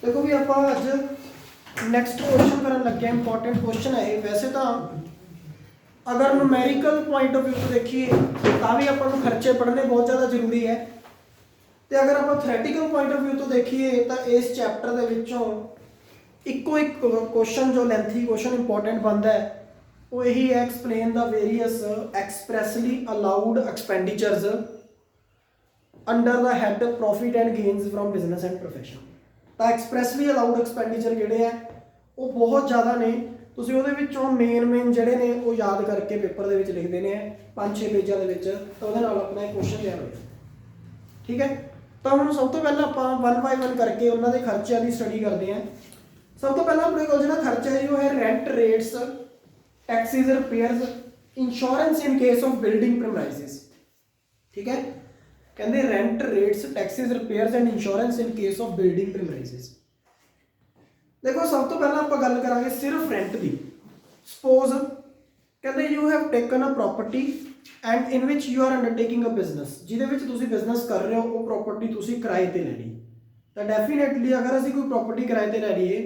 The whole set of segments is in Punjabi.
देखो भी आप अज नैक्सट क्वेश्चन करन लगे इंपॉर्टेंट क्वेश्चन है। वैसे तो अगर नुमैरिकल पॉइंट ऑफ व्यू तो देखिए तो भी अपन खर्चे पढ़ने बहुत ज़्यादा जरूरी है। तो अगर आप थ्रैटिकल पॉइंट ऑफ व्यू तो देखिए तो इस चैप्टर के विचों इको एक क्वेश्चन जो लेंथी क्वेश्चन इंपॉर्टेंट बनता है वो यही है, explain the various expressly allowed expenditures under the head profit and gains from business and profession. तो एक्सप्रैसली अलाउड एक्सपेंडिचर जोड़े है वो बहुत ज़्यादा ने, तुसीं उहदे विचों मेन जोड़े ने वो याद करके पेपर के लिखते हैं 5-6 पेजों के, तो वो अपना क्वेश्चन तैयार हो जाए। ठीक है, तो हम सब तो पहले आप वन बाय वन करके उन्होंने खर्चों की स्टडी करते हैं। सब तो पहले अपने को जो खर्चा है वो है rent rates, taxis, repairs, insurance in case of building premises. ठीक है, कहते rent rates, taxis, repairs and insurance in case of building premises. देखो सब तो पहले आप गल करांगे सिर्फ रेंट की। सपोज कहते you have taken a property and in which you are undertaking a business, जिहदे विच तुसीं बिजनेस कर रहे हो वो प्रॉपर्टी तुसीं किराए ते लैनी। तो डेफिनेटली अगर असीं कोई प्रॉपर्टी किराए ते लै लईए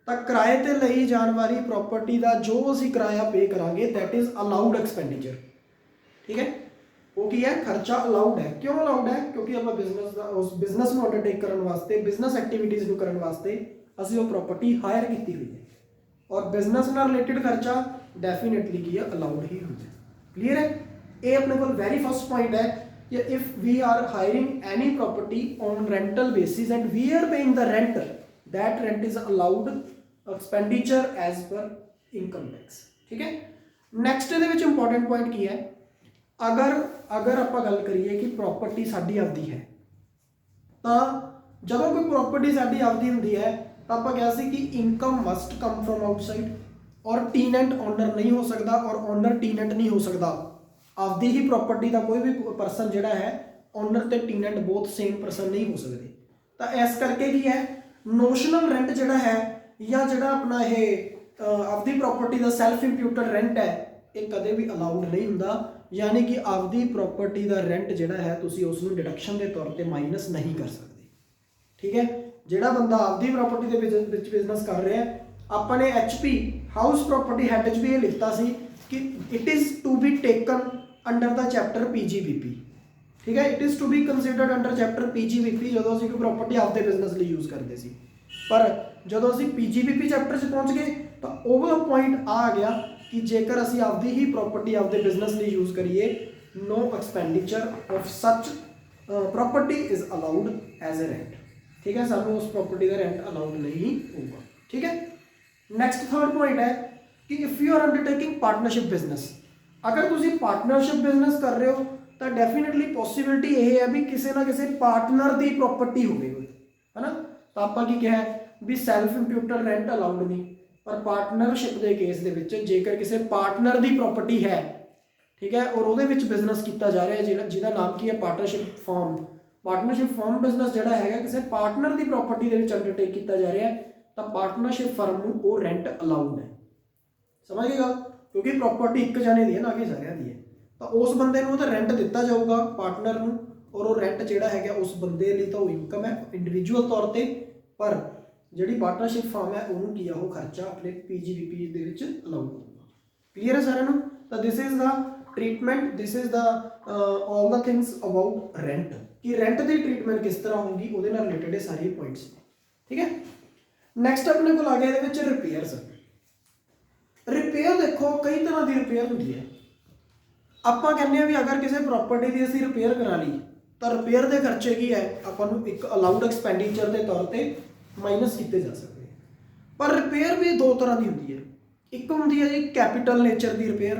तो किराए ते लई जाण वाली प्रॉपर्टी का जो असीं किराया पे करांगे दैट इज़ अलाउड एक्सपेंडिचर। ठीक है, वो की है खर्चा अलाउड है। क्यों अलाउड है? क्योंकि आप बिजनेस का उस बिजनेस में अंडरटेक करने वास्ते, बिजनेस एक्टिविटीज़ को करने वास्ते असीं वो प्रॉपर्टी हायर की हुई है और बिजनेस नाल रिलेटेड खर्चा डेफिनेटली की है अलाउड ही होता है। क्लीयर है, ये अपने को वेरी फर्स्ट पॉइंट है कि if we are hiring any property on rental basis and we are paying the rent, that rent is allowed expenditure as per income tax. ठीक है, नैक्सट ये इंपॉर्टेंट पॉइंट की है, अगर आप गल करिए कि प्रॉपर्टी साडी आपदी है तो जो कोई प्रॉपर्टी साडी आपदी होंदी है तो आप कहा कि income must come from outside और टीनेंट ओनर नहीं हो सकता और ओनर टीनेंट नहीं हो सकता। आपदी ही प्रॉपर्टी का कोई भी परसन जोड़ा है ओनर तो टीनेंट बोथ सेम परसन नहीं हो सकते। तो इस करके की है नोशनल रेंट जोड़ा है या जोड़ा अपना ये आपदी प्रॉपर्टी का सैल्फ इंप्यूटेड रेंट है ये कदे भी अलाउड नहीं होंदा। यानी कि आपदी प्रॉपर्टी का रेंट जोड़ा है तुसी उसनूं डिडक्शन के तौर पर माइनस नहीं कर सकते। ठीक है, जोड़ा बंदा आपदी प्रॉपर्टी के बिजनेस कर रहा है, अपने HP हाउस प्रॉपर्टी हैड च भी ये लिखता सी कि it is to be taken under the chapter PGBP। ठीक है, it is to be considered under chapter PGBP जो असीं कोई प्रॉपर्टी आपदे बिजनेस लिए यूज़ करते सी। पर जो असीं PGBP चैप्टर से पहुँच गए तो वो वाला पॉइंट आ गया कि जेकर असीं आपदी ही प्रॉपर्टी आपदे बिजनेस लिए यूज़ करिए no expenditure of such property is allowed as a rent. ठीक है, सानू उस प्रॉपर्टी का रेंट अलाउड नहीं होगा। ठीक है, नैक्सट थर्ड पॉइंट है कि if you are undertaking partnership business, अगर तुम पार्टनरशिप बिजनेस कर रहे हो तो डेफिनेटली पॉसिबिलिटी यह है भी किसी ना किसी पार्टनर की प्रॉपर्टी होगी, है ना। तो आप क्या है भी सैल्फ इंप्यूटेड रेंट अलाउड नहीं, पर पार्टनरशिप के केस के जेकर किसी पार्टनर की प्रॉपर्टी है, ठीक है, और वो बिजनेस किया जा रहा है जिसका नाम की है partnership form. Partnership form business जोड़ा है किसी पार्टनर की प्रॉपर्टी के अंडरटेक किया जा रहा है तो पार्टनरशिप फर्म को वो रेंट अलाउड है। समझ गए गल, क्योंकि प्रॉपर्टी एक जने की है ना कि सारिया की है, तो उस बंदे को तो रेंट दिता जाऊगा पार्टनर को, और वो रेंट जोड़ा है उस बंदे लिए तो इनकम है इंडिविजुअल तौर पर, पर जी पार्टनरशिप फर्म है उन्होंने किया वो खर्चा अपने PGBP के अलाउड होगा। क्लीयर है सारे, तो this is the treatment, this is the all the things about rent कि रेंट की ट्रीटमेंट किस तरह होगी वो रिलेटेड है सारे पॉइंट्स। ठीक है, नैक्सट अपने को आ गया ये रिपेयर्स। रिपेयर देखो कई तरह की रिपेयर होती है। आप कहने भी अगर किसी प्रॉपर्टी की असीं रिपेयर करा ली तो रिपेयर के खर्चे की है अपन एक अलाउड एक्सपेंडिचर के तौर पर माइनस किए जा सकते हैं। पर रिपेयर भी दो तरह की होती है, एक होंगी है जी कैपिटल नेचर की रिपेयर,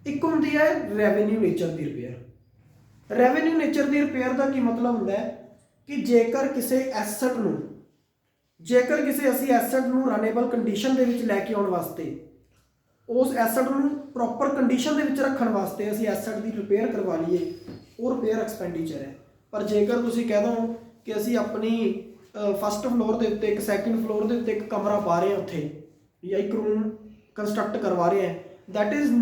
एक होंगी है रेवेन्यू नेचर की रिपेयर। रेवेन्यू नेचर की रिपेयर का की मतलब होंदा है कि जेकर किसी एसट नूं जेकर किसी असी एसट नूं रनेबल कंडीशन के लैके आने वास्ते उस एसट नूं प्रॉपर कंडीशन के रखने वास्ते असी एसट की रिपेयर करवा लीए वो रिपेयर एक्सपेंडिचर है। पर जेकर तुसीं कह दो कि असी अपनी फस्ट फ्लोर के उत्ते एक सैकेंड फ्लोर के उत्ते एक कमरा पा रहे हैं उत्थे या एक रूम कंस्ट्रक्ट करवा रहे हैं, that is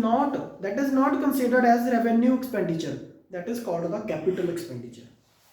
not considered as revenue expenditure, that is called the capital expenditure.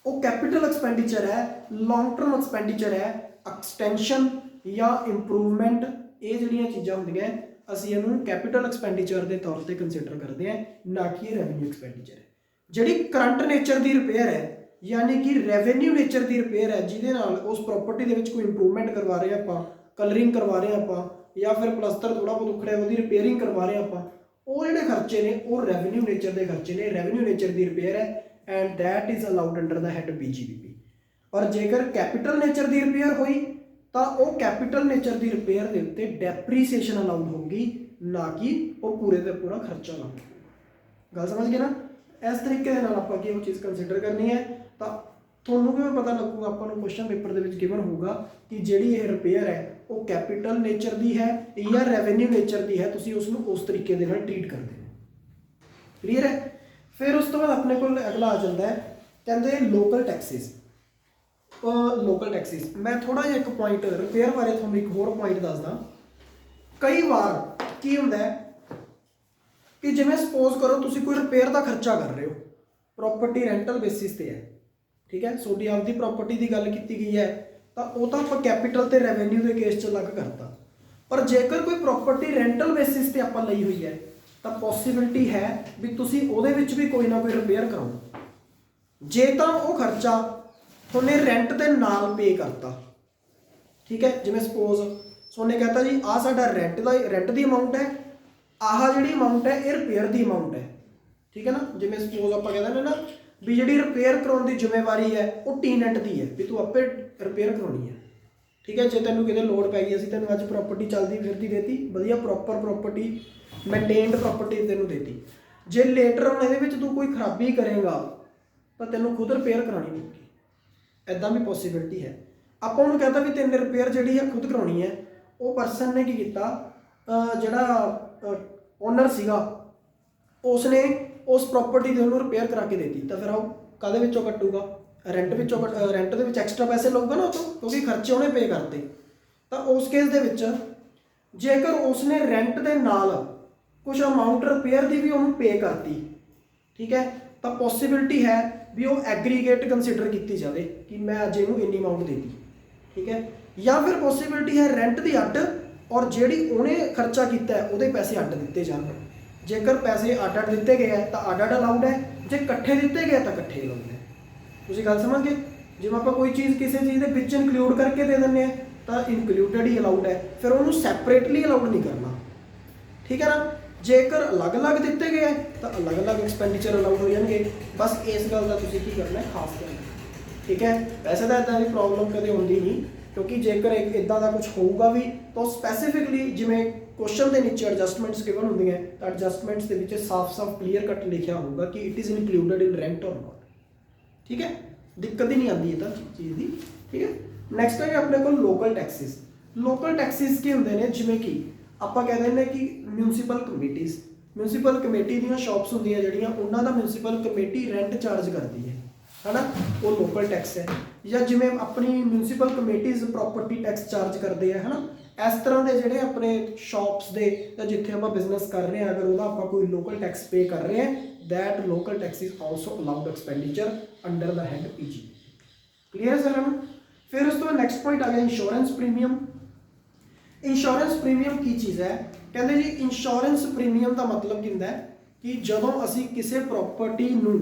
वो कैपिटल एक्सपेंडिचर है, लॉन्ग टर्म एक्सपेंडिचर है, ਐਕਸਟੈਂਸ਼ਨ ਜਾਂ ਇੰਪਰੂਵਮੈਂਟ, ਇਹ ਜਿਹੜੀਆਂ ਚੀਜ਼ਾਂ ਹੁੰਦੀਆਂ ਅਸੀਂ ਇਹਨੂੰ ਕੈਪੀਟਲ ਐਕਸਪੈਂਡੀਚਰ ਦੇ ਤੌਰ ਤੇ ਕੰਸੀਡਰ ਕਰਦੇ ਹਾਂ, ਨਾ ਕਿ ਰੈਵਨਿਊ ਐਕਸਪੈਂਡੀਚਰ ਹੈ। ਜਿਹੜੀ ਕਰੰਟ ਨੇਚਰ ਦੀ ਰਿਪੇਅਰ ਹੈ, ਯਾਨੀ ਕਿ ਰੈਵਨਿਊ ਨੇਚਰ ਦੀ ਰਿਪੇਅਰ ਹੈ, ਜਿਹਦੇ ਨਾਲ ਉਸ ਪ੍ਰੋਪਰਟੀ ਦੇ ਵਿੱਚ ਕੋਈ ਇੰਪਰੂਵਮੈਂਟ ਕਰਵਾ ਰਹੇ ਆਪਾਂ, ਕਲਰਿੰਗ ਕਰਵਾ ਰਹੇ ਆਪਾਂ, ਜਾਂ ਫਿਰ ਪਲਸਤਰ ਥੋੜਾ ਬਹੁਤ ਉਖੜਿਆ ਉਹਦੀ ਰਿਪੇਅਰਿੰਗ ਕਰਵਾ ਰਹੇ ਆਪਾਂ, ਉਹ ਜਿਹੜੇ ਖਰਚੇ ਨੇ ਉਹ ਰੈਵਨਿਊ ਨੇਚਰ ਦੇ ਖਰਚੇ ਨੇ, ਰੈਵਨਿਊ ਨੇਚਰ ਦੀ ਰਿਪੇਅਰ ਹੈ, and that is allowed under the head PGBP। ਪਰ ਜੇਕਰ ਕੈਪੀਟਲ ਨੇਚਰ ਦੀ ਰਿਪੇਅਰ ਹੋਈ ਤਾਂ ਉਹ ਕੈਪੀਟਲ ਨੇਚਰ ਦੀ ਰਿਪੇਅਰ ਦੇ ਉੱਤੇ ਡੈਪਰੀਸੀਏਸ਼ਨ ਅਲਾਉਡ ਹੋਊਗੀ, ਨਾ ਕਿ ਉਹ ਪੂਰੇ ਦਾ ਪੂਰਾ ਖਰਚਾ ਅਲਾਉਡ। ਗੱਲ ਸਮਝ ਗਏ ਨਾ? ਇਸ ਤਰੀਕੇ ਦੇ ਨਾਲ ਆਪਾਂ ਕੀ ਉਹ ਚੀਜ਼ ਕੰਸੀਡਰ ਕਰਨੀ ਹੈ। ਤਾਂ ਤੁਹਾਨੂੰ ਕਿਵੇਂ ਪਤਾ ਲੱਗੂਗਾ? ਆਪਾਂ ਨੂੰ ਕੁਐਸਚਨ ਪੇਪਰ ਦੇ ਵਿੱਚ ਗਿਵਨ ਹੋਊਗਾ ਕਿ ਜਿਹੜੀ ਇਹ ਰਿਪੇਅਰ ਹੈ ਉਹ ਕੈਪੀਟਲ ਨੇਚਰ ਦੀ ਹੈ ਜਾਂ ਰੈਵਨਿਊ ਨੇਚਰ ਦੀ ਹੈ, ਤੁਸੀਂ ਉਸ ਨੂੰ ਉਸ ਤਰੀਕੇ ਦੇ ਨਾਲ ਟ੍ਰੀਟ ਕਰਦੇ ਹੋ। ਕਲੀਅਰ ਹੈ? ਫਿਰ ਉਸ ਤੋਂ ਬਾਅਦ ਆਪਣੇ ਕੋਲ ਅਗਲਾ ਆ ਜਾਂਦਾ ਹੈ, ਕਹਿੰਦੇ ਲੋਕਲ ਟੈਕਸਿਸ। ਲੋਕਲ ਟੈਕਸਿਸ, ਮੈਂ ਥੋੜਾ ਜਿਹਾ ਇੱਕ ਪੁਆਇੰਟ ਰਿਪੇਅਰ ਬਾਰੇ ਤੁਹਾਨੂੰ ਇੱਕ ਹੋਰ ਪੁਆਇੰਟ ਦੱਸਦਾ। ਕਈ ਵਾਰ ਕੀ ਹੁੰਦਾ ਹੈ ਕਿ ਜਿਵੇਂ ਸਪੋਜ਼ ਕਰੋ ਤੁਸੀਂ ਕੋਈ ਰਿਪੇਅਰ ਦਾ ਖਰਚਾ ਕਰ ਰਹੇ ਹੋ, ਪ੍ਰੋਪਰਟੀ ਰੈਂਟਲ ਬੇਸਿਸ ਤੇ ਹੈ, ਠੀਕ ਹੈ, ਤੁਹਾਡੀ ਆਪਦੀ ਪ੍ਰੋਪਰਟੀ ਦੀ ਗੱਲ ਕੀਤੀ ਗਈ ਹੈ, ਤਾਂ ਉਹ ਤਾਂ ਆਪਾਂ ਕੈਪੀਟਲ ਤੇ ਰੈਵਨਿਊ ਦੇ ਕੇਸ 'ਚ ਅਲੱਗ ਕਰਤਾ। ਪਰ ਜੇਕਰ ਕੋਈ ਪ੍ਰੋਪਰਟੀ ਰੈਂਟਲ ਬੇਸਿਸ ਤੇ ਆਪਾਂ ਲਈ ਹੋਈ ਹੈ ਤਾਂ ਪੋਸੀਬਿਲਿਟੀ ਹੈ ਵੀ ਤੁਸੀਂ ਉਹਦੇ ਵਿੱਚ ਵੀ ਕੋਈ ਨਾ ਕੋਈ ਰਿਪੇਅਰ ਕਰਾਓ। ਜੇ ਤਾਂ ਉਹ ਖਰਚਾ ਤੁਹਾਨੇ ਰੈਂਟ ਦੇ ਨਾਲ ਪੇ ਕਰਤਾ, ਠੀਕ ਹੈ, ਜਿਵੇਂ ਸਪੋਜ਼ ਤੁਹਾਨੇ ਕਹਤਾ ਜੀ ਆਹ ਸਾਡਾ ਰੈਂਟ ਦੀ ਅਮਾਊਂਟ ਹੈ, ਆਹ ਜਿਹੜੀ ਅਮਾਊਂਟ ਹੈ ਇਹ ਰਿਪੇਅਰ ਦੀ ਅਮਾਊਂਟ ਹੈ, ਠੀਕ ਹੈ ਨਾ। ਜਿਵੇਂ ਸਪੋਜ਼ ਆਪਾਂ ਕਹਿੰਦੇ ਨੇ ਨਾ ਵੀ ਜਿਹੜੀ ਰਿਪੇਅਰ ਕਰਾਉਣ ਦੀ ਜ਼ਿੰਮੇਵਾਰੀ ਹੈ ਉਹ ਟੀਨੈਂਟ ਦੀ ਹੈ, ਵੀ ਤੂੰ ਆਪੇ ਰਿਪੇਅਰ ਕਰਾਉਣੀ ਹੈ, ਠੀਕ ਹੈ। ਜੇ ਤੈਨੂੰ ਕਿਤੇ ਲੋੜ ਪੈ ਗਈ, ਅਸੀਂ ਤੈਨੂੰ ਅੱਜ ਪ੍ਰੋਪਰਟੀ ਚੱਲਦੀ ਫਿਰਦੀ ਦੇਤੀ, ਵਧੀਆ ਪ੍ਰੋਪਰ ਪ੍ਰੋਪਰਟੀ ਮੇਨਟੇਨਡ ਪ੍ਰੋਪਰਟੀ ਤੈਨੂੰ ਦੇਤੀ, ਜੇ ਲੇਟਰ ਔਨ ਇਹਦੇ ਵਿੱਚ ਤੂੰ ਕੋਈ ਖਰਾਬੀ ਕਰੇਗਾ ਤਾਂ ਤੈਨੂੰ ਖੁਦ ਰਿਪੇਅਰ ਕਰਾਉਣੀ ਪਊਗੀ। ਇੱਦਾਂ ਵੀ ਪੋਸੀਬਿਲਿਟੀ ਹੈ। ਆਪਾਂ ਉਹਨੂੰ ਕਹਿੰਦਾ ਵੀ ਤੈਨੂੰ ਰਿਪੇਅਰ ਜਿਹੜੀ ਹੈ ਖੁਦ ਕਰਾਉਣੀ ਹੈ। ਉਹ ਪਰਸਨ ਨੇ ਕੀ ਕੀਤਾ, ਜਿਹੜਾ ਓਨਰ ਸੀਗਾ ਉਸਨੇ ਉਸ ਪ੍ਰੋਪਰਟੀ ਦੇ ਉਹਨੂੰ ਰਿਪੇਅਰ ਕਰਾ ਕੇ ਦੇਤੀ, ਤਾਂ ਫਿਰ ਉਹ ਕਾਹਦੇ ਵਿੱਚੋਂ ਕੱਟੂਗਾ? ਰੈਂਟ ਵਿੱਚੋਂ। ਰੈਂਟ ਦੇ ਵਿੱਚ ਐਕਸਟਰਾ ਪੈਸੇ ਲਊਗਾ ਨਾ ਉਹ ਤੋਂ, ਕਿਉਂਕਿ ਖਰਚੇ ਉਹਨੇ ਪੇ ਕਰਤੇ। ਤਾਂ ਉਸ ਕੇਸ ਦੇ ਵਿੱਚ ਜੇਕਰ ਉਸਨੇ ਰੈਂਟ ਦੇ ਨਾਲ ਕੁਝ ਅਮਾਊਂਟ ਰਿਪੇਅਰ ਦੀ ਵੀ ਉਹਨੂੰ ਪੇ ਕਰਤੀ, ਠੀਕ ਹੈ, ਤਾਂ ਪੋਸੀਬਿਲਿਟੀ ਹੈ ਵੀ ਉਹ ਐਗਰੀਗੇਟ ਕੰਸੀਡਰ ਕੀਤੀ ਜਾਵੇ ਕਿ ਮੈਂ ਅੱਜ ਇਹਨੂੰ ਇੰਨੀ ਅਮਾਊਂਟ ਦੇਤੀ, ਠੀਕ ਹੈ। ਜਾਂ ਫਿਰ ਪੋਸੀਬਿਲਿਟੀ ਹੈ ਰੈਂਟ ਦੀ ਅੱਡ ਔਰ ਜਿਹੜੀ ਉਹਨੇ ਖਰਚਾ ਕੀਤਾ ਉਹਦੇ ਪੈਸੇ ਅੱਡ ਦਿੱਤੇ ਜਾਣ। ਜੇਕਰ ਪੈਸੇ ਅੱਡ ਅੱਡ ਦਿੱਤੇ ਗਏ ਹੈ ਤਾਂ ਅੱਡ ਅੱਡ ਅਲਾਊਡ ਹੈ, ਜੇ ਇਕੱਠੇ ਦਿੱਤੇ ਗਏ ਤਾਂ ਇਕੱਠੇ ਅਲਾਊਡ ਹੈ। ਤੁਸੀਂ ਗੱਲ ਸਮਝ ਗਏ? ਜਿਵੇਂ ਆਪਾਂ ਕੋਈ ਚੀਜ਼ ਕਿਸੇ ਚੀਜ਼ ਦੇ ਵਿੱਚ ਇਨਕਲੂਡ ਕਰਕੇ ਦੇ ਦਿੰਦੇ ਹਾਂ ਤਾਂ ਇਨਕਲੂਡਡ ਹੀ ਅਲਾਊਡ ਹੈ, ਫਿਰ ਉਹਨੂੰ ਸੈਪਰੇਟਲੀ ਅਲਾਊਡ ਨਹੀਂ ਕਰਨਾ, ਠੀਕ ਹੈ ਨਾ। ਜੇਕਰ ਅਲੱਗ-ਅਲੱਗ ਦਿੱਤੇ ਗਏ ਤਾਂ ਅਲੱਗ-ਅਲੱਗ ਐਕਸਪੈਂਡੀਚਰ ਅਲਾਊਡ ਹੋ ਜਾਣਗੇ। ਬਸ ਇਸ ਗੱਲ ਦਾ ਤੁਸੀਂ ਕੀ ਕਰਨਾ ਹੈ, ਖਾਸ ਕਰਨਾ, ਠੀਕ ਹੈ। ਵੈਸੇ ਤਾਂ ਇੱਦਾਂ ਦੀ ਪ੍ਰੋਬਲਮ ਕਦੇ ਹੁੰਦੀ ਨਹੀਂ, ਕਿਉਂਕਿ ਜੇਕਰ ਇੱਦਾਂ ਦਾ ਕੁਝ ਹੋਊਗਾ ਵੀ ਤਾਂ ਸਪੈਸੀਫਿਕਲੀ ਜਿਵੇਂ ਕੁਐਸਚਨ ਦੇ ਨੀਚੇ ਐਡਜਸਟਮੈਂਟਸ ਗਿਵਨ ਹੁੰਦੀਆਂ ਤਾਂ ਐਡਜਸਟਮੈਂਟਸ ਦੇ ਵਿੱਚ ਸਾਫ਼-ਸਾਫ਼ ਕਲੀਅਰ ਕੱਟ ਲਿਖਿਆ ਹੋਊਗਾ ਕਿ it is included in rent ਔਰ ਨੋਟ, ਠੀਕ ਹੈ। ਦਿੱਕਤ ਹੀ ਨਹੀਂ ਆਉਂਦੀ ਇਹ ਤਾਂ ਚੀਜ਼ ਦੀ, ਠੀਕ ਹੈ। ਨੈਕਸਟ ਹੈ ਆਪਣੇ ਕੋਲ ਲੋਕਲ ਟੈਕਸਿਸ। ਲੋਕਲ ਟੈਕਸਿਸ ਕੀ ਹੁੰਦੇ ਨੇ? ਜਿਵੇਂ ਕਿ ਆਪਾਂ ਕਹਿ ਦਿੰਦੇ ਕਿ ਮਿਊਨਿਸਪਲ ਕਮੇਟੀਜ਼, ਮਿਊਨਿਸਪਲ ਕਮੇਟੀ ਦੀਆਂ ਸ਼ਾਪਸ ਹੁੰਦੀਆਂ ਜਿਹੜੀਆਂ, ਉਹਨਾਂ ਦਾ ਮਿਊਨਿਸਪਲ ਕਮੇਟੀ ਰੈਂਟ ਚਾਰਜ ਕਰਦੀ ਹੈ ਨਾ, ਉਹ ਲੋਕਲ ਟੈਕਸ ਹੈ। ਜਾਂ ਜਿਵੇਂ ਆਪਣੀ ਮਿਊਨਿਸਪਲ ਕਮੇਟੀਜ਼ ਪ੍ਰੋਪਰਟੀ ਟੈਕਸ ਚਾਰਜ ਕਰਦੇ ਆ, ਹੈ ਨਾ। ਇਸ ਤਰ੍ਹਾਂ ਦੇ ਜਿਹੜੇ ਆਪਣੇ ਸ਼ਾਪਸ ਦੇ ਜਾਂ ਜਿੱਥੇ ਆਪਾਂ ਬਿਜ਼ਨਸ ਕਰ ਰਹੇ ਹਾਂ, ਅਗਰ ਉਹਦਾ ਆਪਾਂ ਕੋਈ ਲੋਕਲ ਟੈਕਸ ਪੇ ਕਰ ਰਹੇ ਹਾਂ, that local tax is also allowed expenditure under the head PG। clear है सर? फिर उस तो नेक्स्ट पॉइंट आ गया इंश्योरेंस प्रीमियम। इंश्योरेंस प्रीमियम की चीज़ है? कहते जी इंश्योरेंस प्रीमियम का मतलब की होंदा है कि जदों असी किसी प्रॉपर्टी नूं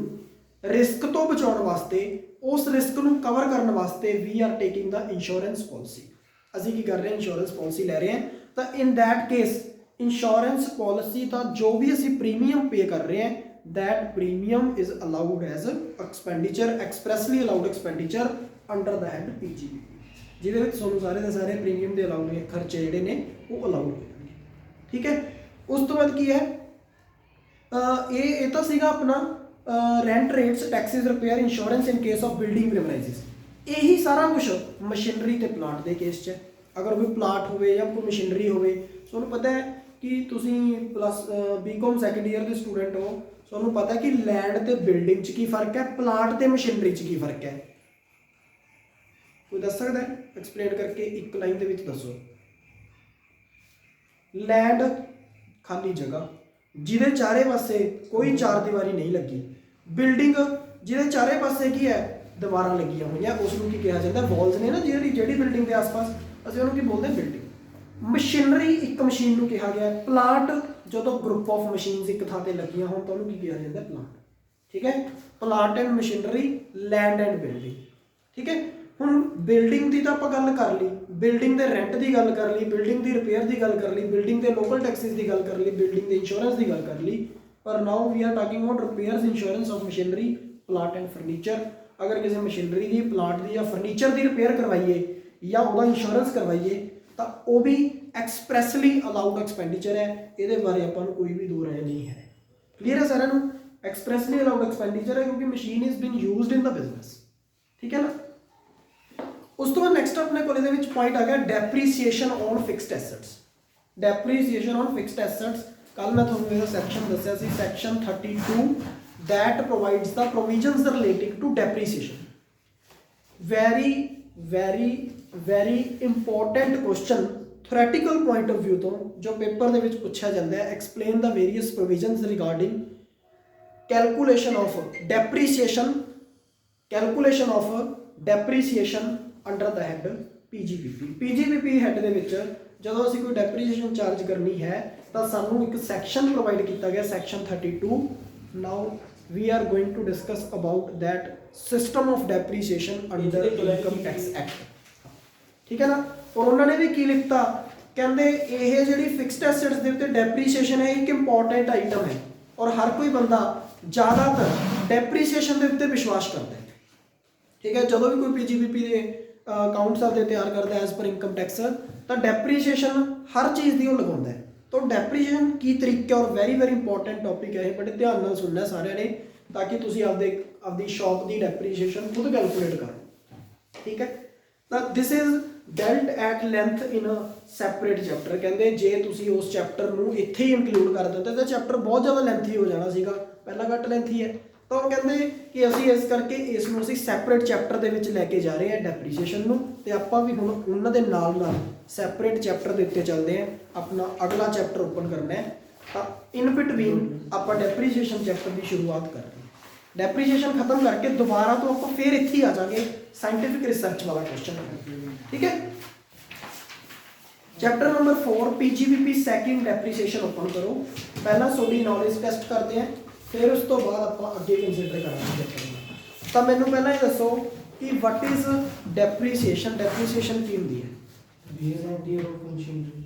रिस्क तो बचाउण वास्ते, उस रिस्क नूं कवर करने वास्ते we are taking the insurance policy. असी की कर रहे हैं, इंश्योरेंस पॉलिसी ले रहे हैं। तो in that case insurance policy का जो भी असी प्रीमियम पे कर रहे हैं, that premium is allowed as expenditure, expressly allowed expenditure under the head PGBP, ਜਿਹਦੇ ਵਿੱਚ ਤੁਹਾਨੂੰ ਸਾਰੇ ਦੇ ਸਾਰੇ ਪ੍ਰੀਮੀਅਮ ਦੇ ਅਲਾਉਡ ਨੇ, ਖਰਚੇ ਜਿਹੜੇ ਨੇ ਉਹ ਅਲਾਉਡ ਹੋ ਜਾਣਗੇ, ਠੀਕ ਹੈ। ਉਸ ਤੋਂ ਬਾਅਦ ਕੀ ਹੈ, ਇਹ ਤਾਂ ਸੀਗਾ ਆਪਣਾ rent rates, taxes, repair, insurance in case of building premises. ਇਹੀ ਸਾਰਾ ਕੁਝ ਮਸ਼ੀਨਰੀ ਤੇ ਪਲਾਂਟ ਦੇ ਕੇਸ 'ਚ ਹੈ। ਅਗਰ ਕੋਈ ਪਲਾਂਟ ਹੋਵੇ ਜਾਂ ਕੋਈ ਮਸ਼ੀਨਰੀ ਹੋਵੇ, ਤੁਹਾਨੂੰ ਪਤਾ ਹੈ ਕਿ ਤੁਸੀਂ ਪਲੱਸ BCom ਸੈਕੰਡ ਈਅਰ ਦੇ ਸਟੂਡੈਂਟ ਹੋ, ਤੁਹਾਨੂੰ ਪਤਾ ਕਿ ਲੈਂਡ ਤੇ ਬਿਲਡਿੰਗ 'ਚ ਕੀ ਫਰਕ ਹੈ, ਪਲਾਂਟ ਤੇ ਮਸ਼ੀਨਰੀ 'ਚ ਕੀ ਫਰਕ ਹੈ? ਕੋਈ ਦੱਸ ਸਕਦਾ ਹੈ? ਐਕਸਪਲੇਨ ਕਰਕੇ ਇੱਕ ਲਾਈਨ ਦੇ ਵਿੱਚ ਦੱਸੋ। ਲੈਂਡ ਖਾਲੀ ਜਗ੍ਹਾ ਜਿਹਦੇ ਚਾਰੇ ਪਾਸੇ ਕੋਈ ਚਾਰ ਦੀਵਾਰੀ ਨਹੀਂ ਲੱਗੀ, ਬਿਲਡਿੰਗ ਜਿਹਦੇ ਚਾਰੇ ਪਾਸੇ ਕੀ ਹੈ, ਦੀਵਾਰਾਂ ਲੱਗੀਆਂ ਹੋਈਆਂ ਉਸ ਨੂੰ ਕੀ ਕਿਹਾ ਜਾਂਦਾ, ਵਾਲਸ ਨੇ ਨਾ ਜਿਹੜੀ ਬਿਲਡਿੰਗ ਦੇ ਆਸ-ਪਾਸ, ਅਸੀਂ ਉਹਨੂੰ ਕੀ ਬੋਲਦੇ, ਬਿਲਡਿੰਗ। ਮਸ਼ੀਨਰੀ ਇੱਕ ਮਸ਼ੀਨ ਨੂੰ ਕਿਹਾ ਗਿਆ। ਪਲਾਂਟ ਜਦੋਂ ਗਰੁੱਪ ਆਫ ਮਸ਼ੀਨਸ ਇੱਕ ਥਾਂ ਤੇ ਲੱਗੀਆਂ ਹੋਣ ਤਾਂ ਉਹਨੂੰ ਕੀ ਕਿਹਾ ਜਾਂਦਾ, ਪਲਾਂਟ। ਠੀਕ ਹੈ, plant and machinery, land and building. ਠੀਕ ਹੈ, ਹੁਣ ਬਿਲਡਿੰਗ ਦੀ ਤਾਂ ਆਪਾਂ ਗੱਲ ਕਰ ਲਈ, ਬਿਲਡਿੰਗ ਦੇ ਰੈਂਟ ਦੀ ਗੱਲ ਕਰ ਲਈ, ਬਿਲਡਿੰਗ ਦੀ ਰਿਪੇਅਰ ਦੀ ਗੱਲ ਕਰ ਲਈ, ਬਿਲਡਿੰਗ ਦੇ ਲੋਕਲ ਟੈਕਸਿਸ ਦੀ ਗੱਲ ਕਰ ਲਈ, ਬਿਲਡਿੰਗ ਦੇ ਇੰਸ਼ੋਰੈਂਸ ਦੀ ਗੱਲ ਕਰ ਲਈ। ਪਰ now we are talking about repairs insurance of machinery, plant and furniture. ਅਗਰ ਕਿਸੇ ਮਸ਼ੀਨਰੀ ਦੀ, ਪਲਾਂਟ ਦੀ ਜਾਂ ਫਰਨੀਚਰ ਦੀ ਰਿਪੇਅਰ ਕਰਵਾਈਏ ਜਾਂ ਉਹਦਾ ਇੰਸ਼ੋਰੈਂਸ ਕਰਵਾਈਏ ਤਾਂ ਉਹ ਵੀ ਐਕਸਪ੍ਰੈਸਲੀ ਅਲਾਊਡ ਐਕਸਪੈਂਡੀਚਰ ਹੈ। ਇਹਦੇ ਬਾਰੇ ਆਪਾਂ ਨੂੰ ਕੋਈ ਵੀ ਦੋ ਰਾਏ ਨਹੀਂ ਹੈ। ਕਲੀਅਰ ਹੈ ਸਾਰਿਆਂ ਨੂੰ? ਐਕਸਪ੍ਰੈਸਲੀ ਅਲਾਊਡ ਐਕਸਪੈਂਡੀਚਰ ਹੈ ਕਿਉਂਕਿ machine is been used in the business. ਠੀਕ ਹੈ ਨਾ। ਉਸ ਤੋਂ ਬਾਅਦ ਨੈਕਸਟ ਆਪਣੇ ਕੋਲ ਇਹਦੇ ਵਿੱਚ ਪੁਆਇੰਟ ਆ ਗਿਆ depreciation on fixed assets. Depreciation on fixed assets, ਕੱਲ ਮੈਂ ਤੁਹਾਨੂੰ ਇਹਦਾ ਸੈਕਸ਼ਨ ਦੱਸਿਆ ਸੀ, section 32 that provides the provisions relating to depreciation. very important question theoretical point of view ਤੋਂ ਜੋ ਪੇਪਰ ਦੇ ਵਿੱਚ ਪੁੱਛਿਆ ਜਾਂਦਾ ਹੈ। explain the various provisions regarding calculation of depreciation under the head PGBP। PGBP head ਦੇ ਵਿੱਚ ਜਦੋਂ ਅਸੀਂ ਕੋਈ ਡੈਪਰੀਸੀਏਸ਼ਨ ਚਾਰਜ ਕਰਨੀ ਹੈ ਤਾਂ ਸਾਨੂੰ ਇੱਕ ਸੈਕਸ਼ਨ ਪ੍ਰੋਵਾਈਡ ਕੀਤਾ ਗਿਆ, section 32। Now we are going to discuss about that system of depreciation under income tax act। ठीक है ना। और उन्होंने भी की लिखता, कहते ये जी फिक्सड एसेट्स के उत्ते डेप्रीसीएशन है एक इंपॉर्टेंट आइटम है और हर कोई बंदा ज़्यादातर डेप्रीसीएशन के उत्ते विश्वास करता है। ठीक है, जो भी कोई PGBP के अकाउंट्स आपके तैयार करता है एज पर इनकम टैक्स तो डेप्रीसीएशन हर चीज़ की वो लगाता है। तो डेप्रीसीएशन की तरीके और वेरी इंपॉर्टेंट टॉपिक है, बड़े ध्यान नाल सुनना है सारे ने ताकि तुसी आपदी शॉप की डेप्रीसीएशन खुद कैलकुलेट करो। ठीक है, तो this is dealt at length in a separate chapter. कहते जे तुसी उस चैप्टर नूं इत्थे ही इंक्लूड कर दिता तो चैप्टर बहुत ज़्यादा लेंथी हो जाना सीगा, पहला घट लेंथी है। तो कहते कि असी इस करके इसनूं असी सैपरेट चैप्टर दे विच लैके जा रहे हैं डेप्रीसीएशन नूं, ते आपां भी हुण उन्हां दे नाल नाल सैपरेट चैप्टर दे उत्ते चलते हैं। अपना अगला चैप्टर ओपन करना है तो इन बिटवीन आपां डेप्रीसीएशन चैप्टर की शुरुआत कर रहे हैं। डेप्रीसीएशन खत्म करके दोबारा तो आप फिर इत्थे ही आ जाएंगे साइंटिफिक रिसर्च वाला क्वेश्चन। ठीक है, chapter number 4 PGBP second depreciation open करो। पहला थोड़ी नॉलेज टेस्ट करते हैं, फिर उस तो बाद आप अगे कंसीडर करेंगे। तो मैनू पहला ये दसो कि वट इज डेप्रीसीएशन। डेप्रीसीएशन की होंदी है?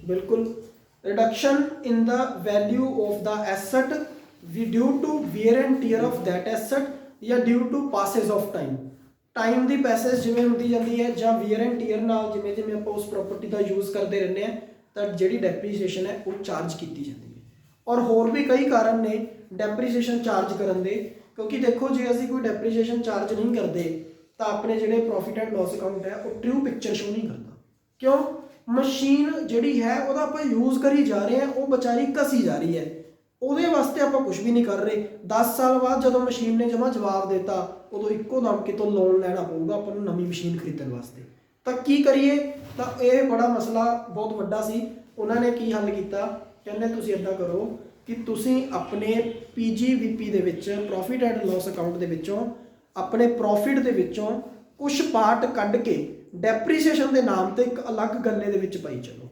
बिल्कुल, reduction in the value of the asset due to wear and tear of that asset या due to passage of time की पैसेज जिमें होती जाती है ਜਾਂ वियर एंड टीयर नाल जिमें जिमें आप उस प्रॉपर्टी का यूज़ करते रहने हैं तो जी डेप्रीसीएशन है वो चार्ज की जाती है। और होर भी कई कारण ने डेप्रीसीएशन चार्ज करन दे, क्योंकि देखो जे असी कोई डेप्रीसीएशन चार्ज नहीं करते तो अपने जिहड़े प्रॉफिट एंड लॉस अकाउंट है वो ट्रू पिक्चर शो नहीं करता। क्यों? मशीन जिहड़ी है वो आप यूज़ करी जा रहे हैं, वो बेचारी घसी जा रही है, ਉਹਦੇ ਵਾਸਤੇ ਆਪਾਂ ਕੁਝ ਵੀ ਨਹੀਂ ਕਰ ਰਹੇ। 10 ਸਾਲ ਬਾਅਦ ਜਦੋਂ ਮਸ਼ੀਨ ਨੇ ਜਮਾ ਜਵਾਬ ਦਿੱਤਾ ਉਦੋਂ ਇੱਕੋ ਦਮ ਕਿਤੋਂ ਲੋਨ ਲੈਣਾ ਪਊਗਾ ਆਪਾਂ ਨੂੰ ਨਵੀਂ ਮਸ਼ੀਨ ਖਰੀਦਣ ਵਾਸਤੇ। ਤਾਂ ਕੀ ਕਰੀਏ? ਤਾਂ ਇਹ ਬੜਾ ਮਸਲਾ ਬਹੁਤ ਵੱਡਾ ਸੀ। ਉਹਨਾਂ ਨੇ ਕੀ ਹੱਲ ਕੀਤਾ? ਕਹਿੰਦੇ ਤੁਸੀਂ ਇੱਦਾਂ ਕਰੋ ਕਿ ਤੁਸੀਂ ਆਪਣੇ PGBP ਦੇ ਵਿੱਚ ਪ੍ਰੋਫਿਟ ਐਂਡ ਲਾਸ ਅਕਾਊਂਟ ਦੇ ਵਿੱਚੋਂ ਆਪਣੇ ਪ੍ਰੋਫਿਟ ਦੇ ਵਿੱਚੋਂ ਕੁਝ ਪਾਰਟ ਕੱਢ ਕੇ ਡੈਪਰੀਸੀਏਸ਼ਨ ਦੇ ਨਾਮ ਤੇ ਇੱਕ ਅਲੱਗ ਗੱਲੇ ਦੇ ਵਿੱਚ ਪਾਈ ਚਲੋ।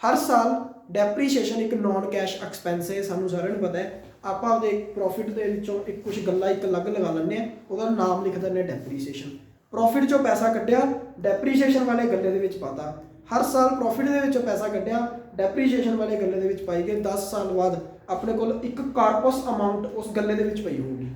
हर साल डेप्रीसीएशन एक नॉन कैश एक्सपेंस है, सानू सारिਆਂ ਨੂੰ पता है। आप आपके प्रॉफिट के विचों एक कुछ गल्ला एक अलग लगा लें, उसका नाम लिख दें डेप्रीसीएशन। प्रॉफिट चो पैसा कट्टिया डेप्रीसीएशन वाले गल्ले दे विच पाता, हर साल प्रॉफिट के विचों पैसा कट्टिया डेप्रीसीएशन वाले गल्ले दे विच पाई गए। 10 साल बाद अपने को एक कारपस अमाउंट उस गल्ले दे विच पई होगी।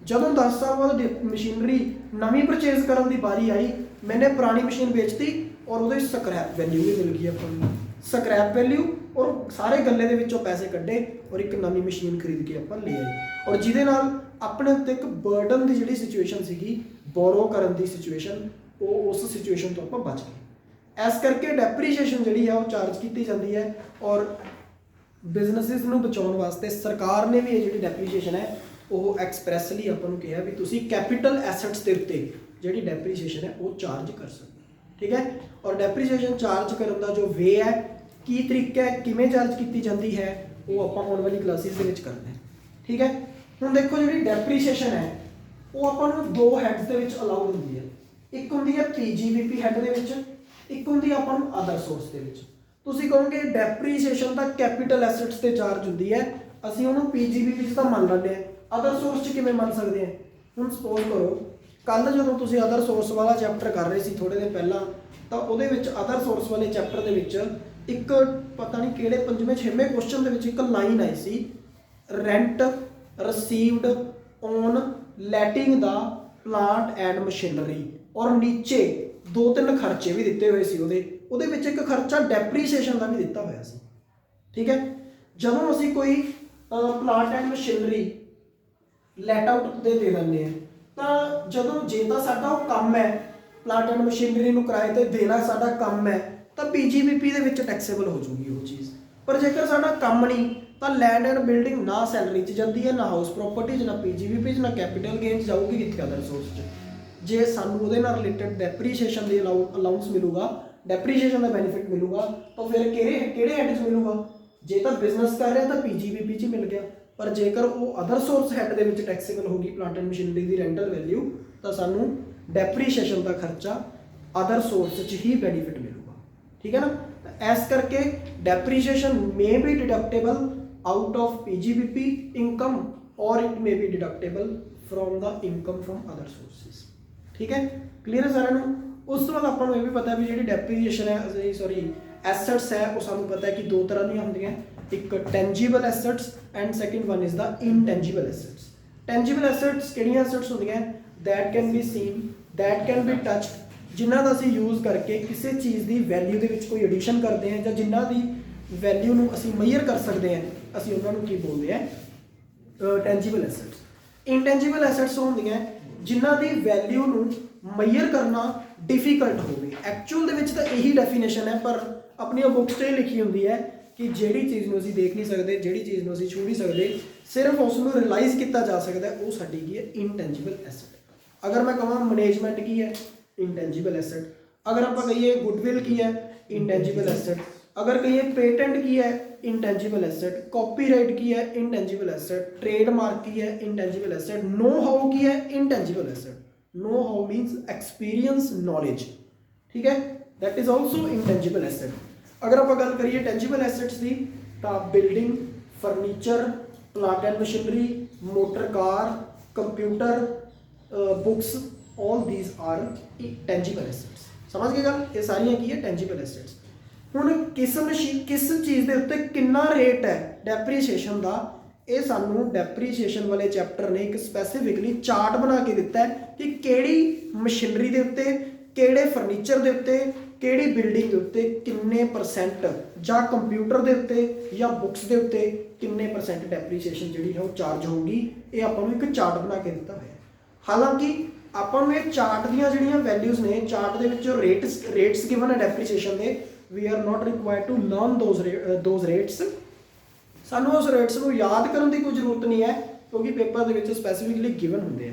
जदों 10 साल बाद मशीनरी नवीं परचेज करने की बारी आई, मैंने पुरानी मशीन बेचती और वो स्क्रैप वैल्यू भी मिल गई अपन स्क्रैप वैल्यू और सारे गल्ले दे विचों पैसे कड्ढे और एक नवी मशीन खरीद के अपन ले आए। और जिहदे नाल अपने उत्ते एक बर्डन की जिहड़ी situation सीगी borrow Karan the situation, वो उस सिचुएशन तो अपन बच गए। इस करके डेप्रीसीएशन जिहड़ी है वो चार्ज की जाती है। और बिजनेसिस नूं बचाउण वास्ते सरकार ने भी ये जिहड़ी डेप्रीसीएशन है वो एक्सप्रैसली अपन नूं कहा भी तुसीं कैपीटल एसेट्स के उत्ते जिहड़ी डेप्रीसीएशन है वो चार्ज कर सकते। ठीक है, और डेप्रीसीएशन चार्ज करने का जो वे है की तरीका है किमें चार्ज की जाती है वो आप आने वाली क्लासिस के करते हैं। ठीक है, हुण देखो जी डेप्रीसीएशन है ਉਹ ਆਪਾਂ ਨੂੰ ਦੋ ਹੈਡਸ ਦੇ ਵਿੱਚ ਅਲਾਉਡ ਹੁੰਦੀ ਹੈ। ਇੱਕ ਹੁੰਦੀ ਹੈ PGBP ਹੈਡ ਦੇ ਵਿੱਚ, ਇੱਕ ਹੁੰਦੀ ਹੈ ਆਪਾਂ ਨੂੰ ਅਦਰ ਸੋਰਸ ਦੇ ਵਿੱਚ। ਤੁਸੀਂ ਕਹੋਗੇ ਡੈਪਰੀਸ਼ੀਏਸ਼ਨ ਤਾਂ ਕੈਪੀਟਲ ਐਸੈਟਸ ਤੇ ਚਾਰਜ ਹੁੰਦੀ ਹੈ, ਅਸੀਂ ਉਹਨੂੰ PGBP 'ਚ ਤਾਂ ਮੰਨ ਲੈਂਦੇ ਹਾਂ, ਅਦਰ ਸੋਰਸ 'ਚ ਕਿਵੇਂ ਮੰਨ ਸਕਦੇ ਹਾਂ? ਹੁਣ ਸਪੋਜ਼ ਕਰੋ ਕੱਲ ਜਦੋਂ ਤੁਸੀਂ ਅਦਰ ਸੋਰਸ ਵਾਲਾ ਚੈਪਟਰ ਕਰ ਰਹੇ ਸੀ ਥੋੜੇ ਦਿਨ ਪਹਿਲਾਂ, ਤਾਂ ਉਹਦੇ ਵਿੱਚ ਅਦਰ ਸੋਰਸ ਵਾਲੇ ਚੈਪਟਰ ਦੇ ਵਿੱਚ ਇੱਕ ਪਤਾ ਨਹੀਂ ਕਿਹੜੇ 5ਵੇਂ 6ਵੇਂ ਕੁਐਸਚਨ ਦੇ ਵਿੱਚ ਇੱਕ line I C, rent received on letting the plant and machinery, ਔਰ ਨੀਚੇ 2-3 ਖਰਚੇ ਵੀ ਦਿੱਤੇ ਹੋਏ ਸੀ ਉਹਦੇ ਵਿੱਚ ਇੱਕ ਖਰਚਾ ਡੈਪਰੀਸ਼ੀਏਸ਼ਨ ਦਾ ਵੀ ਦਿੱਤਾ ਹੋਇਆ ਸੀ। ਠੀਕ ਹੈ, ਜਦੋਂ ਅਸੀਂ ਕੋਈ plant and machinery let out ਦੇ ਦਿੰਦੇ ਹਾਂ, ਤਾਂ ਜਦੋਂ ਜੇ ਤਾਂ ਸਾਡਾ ਉਹ ਕੰਮ ਹੈ ਪਲਾਂਟ ਐਂਡ ਮਸ਼ੀਨਰੀ ਨੂੰ ਕਿਰਾਏ ਤੇ ਦੇਣਾ ਸਾਡਾ ਕੰਮ ਹੈ, ਤਾਂ PGBP ਦੇ ਵਿੱਚ ਟੈਕਸੇਬਲ ਹੋ ਜੂਗੀ ਉਹ ਚੀਜ਼। ਪਰ ਜੇਕਰ ਸਾਡਾ ਕੰਮ ਨਹੀਂ ਤਾਂ ਲੈਂਡ ਐਂਡ ਬਿਲਡਿੰਗ ਨਾ ਸੈਲਰੀ 'ਚ ਜਾਂਦੀ ਹੈ, ਨਾ ਹਾਊਸ ਪ੍ਰੋਪਰਟੀ 'ਚ, ਨਾ PGBP 'ਚ, ਨਾ ਕੈਪੀਟਲ ਗੇਨ 'ਚ ਜਾਊਗੀ, ਕਿੱਥੇ ਅਦਰ ਸੋਰਸ 'ਚ। ਜੇ ਸਾਨੂੰ ਉਹਦੇ ਨਾਲ ਰਿਲੇਟਡ ਡੈਪਰੀਸ਼ੀਏਸ਼ਨ ਦੀ ਅਲਾਊਂਸ ਮਿਲੂਗਾ, ਡੈਪਰੀਸ਼ੀਏਸ਼ਨ ਦਾ ਬੈਨੀਫਿਟ ਮਿਲੂਗਾ, ਤਾਂ ਫਿਰ ਕਿਹੜੇ ਹੈਡ 'ਚ ਮਿਲੂਗਾ? ਜੇ ਤਾਂ ਬਿਜ਼ਨਸ ਕਰ ਰਿਹਾ ਤਾਂ PGBP 'ਚ ਮਿਲ ਗਿਆ, ਪਰ ਜੇਕਰ ਉਹ ਅਦਰ ਸੋਰਸ ਹੈਡ ਦੇ ਵਿੱਚ ਟੈਕਸੇਬਲ ਹੋਗੀ plant and machinery the rental value, ਤਾਂ ਸਾਨੂੰ ਡੈਪਰੀਸ਼ੀਏਸ਼ਨ ਦਾ ਖਰਚਾ ਅਦਰ ਸੋਰਸ 'ਚ ਹੀ ਬੈਨੀਫਿਟ ਮਿਲੂਗਾ। ਠੀਕ ਹੈ ਨਾ? ਇਸ ਕਰਕੇ depreciation may be deductible out of PGBP income or it may be deductible from the income from other sources। ठीक है, क्लियर है साਰਿਆਂ ਨੂੰ? ਉਸ ਤੋਂ ਬਾਅਦ ਆਪਾਂ ਨੂੰ ਇਹ ਵੀ ਪਤਾ ਵੀ ਜਿਹੜੀ ਡੈਪਰੀਸ਼ੀਏਸ਼ਨ ਹੈ ਸੌਰੀ ਐਸੈਟਸ ਹੈ, ਉਹ ਸਾਨੂੰ ਪਤਾ ਹੈ ਕਿ ਦੋ ਤਰ੍ਹਾਂ ਦੀਆਂ ਹੁੰਦੀਆਂ, ਇੱਕ tangible assets and second one is the intangible assets. Tangible assets ਕਿਹੜੀਆਂ ਐਸੈਟਸ ਹੁੰਦੀਆਂ? That can be seen, that can be touched, ਜਿਨ੍ਹਾਂ ਦਾ ਅਸੀਂ ਯੂਜ਼ ਕਰਕੇ ਕਿਸੇ ਚੀਜ਼ ਦੀ ਵੈਲਿਊ ਦੇ ਵਿੱਚ ਕੋਈ ਐਡੀਸ਼ਨ ਕਰਦੇ ਹਾਂ, ਜਾਂ ਜਿਨ੍ਹਾਂ ਦੀ ਵੈਲਿਊ ਨੂੰ ਅਸੀਂ ਮੇਜਰ ਕਰ ਸਕਦੇ ਹਾਂ, ਅਸੀਂ ਉਹਨਾਂ ਨੂੰ ਕੀ ਬੋਲਦੇ ਹਾਂ? ਟੈਂਜੀਬਲ ਐਸੈਟਸ। ਇਨਟੈਂਜੀਬਲ ਐਸੈਟਸ ਹੁੰਦੀਆਂ ਜਿਨ੍ਹਾਂ ਦੀ ਵੈਲਿਊ ਨੂੰ ਮੇਜਰ ਕਰਨਾ ਡਿਫਿਕਲਟ ਹੋਵੇ। ਐਕਚੁਅਲ ਦੇ ਵਿੱਚ ਤਾਂ ਇਹੀ ਡੈਫੀਨੇਸ਼ਨ ਹੈ, ਪਰ ਆਪਣੀਆਂ ਬੁੱਕਸ 'ਤੇ ਲਿਖੀ ਹੁੰਦੀ ਹੈ ਕਿ ਜਿਹੜੀ ਚੀਜ਼ ਨੂੰ ਅਸੀਂ ਦੇਖ ਨਹੀਂ ਸਕਦੇ, ਜਿਹੜੀ ਚੀਜ਼ ਨੂੰ ਅਸੀਂ ਛੂ ਨਹੀਂ ਸਕਦੇ, ਸਿਰਫ ਉਸ ਨੂੰ ਰਿਅਲਾਈਜ਼ ਕੀਤਾ ਜਾ ਸਕਦਾ, ਉਹ ਸਾਡੀ ਕੀ ਹੈ? ਇਨਟੈਂਜੀਬਲ ਐਸੈਟ। ਅਗਰ ਮੈਂ ਕਹਾਂ ਮੈਨੇਜਮੈਂਟ ਕੀ ਹੈ? ਇਨਟੈਂਜੀਬਲ ਐਸੈਟ। ਅਗਰ ਆਪਾਂ ਕਹੀਏ ਗੁੱਡਵਿਲ ਕੀ ਹੈ? ਇਨਟੈਂਜੀਬਲ ਐਸੈਟ। अगर कहिए पेटेंट की है? Intangible asset. कॉपीराइट की है? Intangible asset. ट्रेडमार्क की है? Intangible asset. नो हाउ की है? Intangible asset. Know how means experience knowledge, ठीक है, that is also intangible asset. अगर आप गल करिए टेंजिबल एसेट्स की, तो building, furniture, plant and machinery, motor car, computer, books, all these are tangible assets. समझ गए गल? ये सारियां की है टेंजिबल एसेट्स। ਹੁਣ ਕਿਸ ਚੀਜ਼ ਦੇ ਉੱਤੇ ਕਿੰਨਾ ਰੇਟ ਹੈ ਡੈਪਰੀਸ਼ੀਏਸ਼ਨ ਦਾ, ਇਹ ਸਾਨੂੰ ਡੈਪਰੀਸ਼ੀਏਸ਼ਨ ਵਾਲੇ ਚੈਪਟਰ ਨੇ ਇੱਕ ਸਪੈਸੀਫਿਕਲੀ ਚਾਰਟ ਬਣਾ ਕੇ ਦਿੱਤਾ ਹੈ ਕਿ ਕਿਹੜੀ ਮਸ਼ੀਨਰੀ ਦੇ ਉੱਤੇ, ਕਿਹੜੇ ਫਰਨੀਚਰ ਦੇ ਉੱਤੇ, ਕਿਹੜੀ ਬਿਲਡਿੰਗ ਦੇ ਉੱਤੇ ਕਿੰਨੇ ਪਰਸੈਂਟ, ਜਾਂ ਕੰਪਿਊਟਰ ਦੇ ਉੱਤੇ ਜਾਂ ਬੁੱਕਸ ਦੇ ਉੱਤੇ ਕਿੰਨੇ ਪਰਸੈਂਟ ਡੈਪਰੀਸ਼ੀਏਸ਼ਨ ਜਿਹੜੀ ਹੈ ਉਹ ਚਾਰਜ ਹੋਊਗੀ। ਇਹ ਆਪਾਂ ਨੂੰ ਇੱਕ ਚਾਰਟ ਬਣਾ ਕੇ ਦਿੱਤਾ ਹੋਇਆ। ਹਾਲਾਂਕਿ ਆਪਾਂ ਨੂੰ ਇਹ ਚਾਰਟ ਦੀਆਂ ਜਿਹੜੀਆਂ ਵੈਲਿਊਜ਼ ਨੇ, ਚਾਰਟ ਦੇ ਵਿੱਚ ਜੋ ਰੇਟਸ ਗਿਵਨ ਹੈ ਡੈਪਰੀਸ਼ੀਏਸ਼ਨ ਦੇ, we are not required to learn those rates। ਸਾਨੂੰ ਉਸ ਰੇਟਸ ਨੂੰ ਯਾਦ ਕਰਨ ਦੀ ਕੋਈ ਜ਼ਰੂਰਤ ਨਹੀਂ ਹੈ, ਕਿਉਂਕਿ ਪੇਪਰ ਦੇ ਵਿੱਚ ਸਪੈਸੀਫਿਕਲੀ ਗਿਵਨ ਹੁੰਦੇ ਆ।